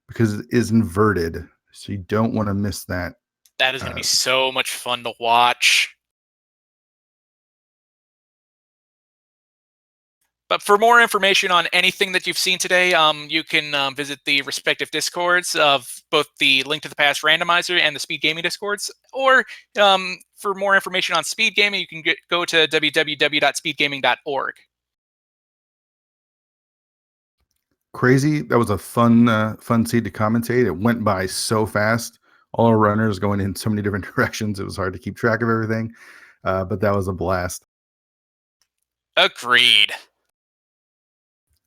because it is inverted. So you don't want to miss that. That is going to be so much fun to watch. But for more information on anything that you've seen today, you can visit the respective discords of both the Link to the Past Randomizer and the Speed Gaming discords. Or for more information on speed gaming, you can go to www.speedgaming.org. Crazy. That was a fun seed to commentate. It went by so fast. All our runners going in so many different directions. It was hard to keep track of everything, but that was a blast. Agreed.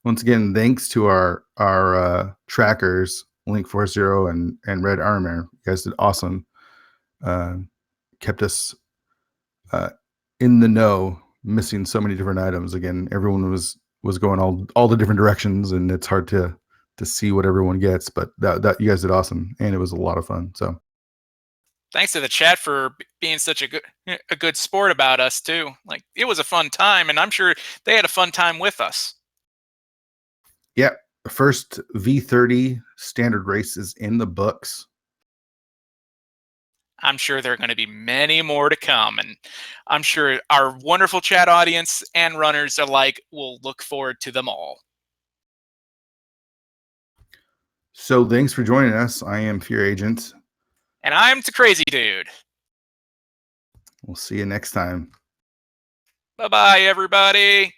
Once again, thanks to our trackers, Link40 and Red Armor. You guys did awesome. Kept us in the know, missing so many different items. Again, everyone was going all the different directions, and it's hard to see what everyone gets. But that you guys did awesome, and it was a lot of fun. So thanks to the chat for being such a good sport about us too. Like, it was a fun time, and I'm sure they had a fun time with us. yeah, the first V30 standard race is in the books. I'm sure there are going to be many more to come, and I'm sure our wonderful chat audience and runners alike will look forward to them all. So thanks for joining us. I am Fear Agent. And I'm the Crazy Dude. We'll see you next time. Bye-bye, everybody.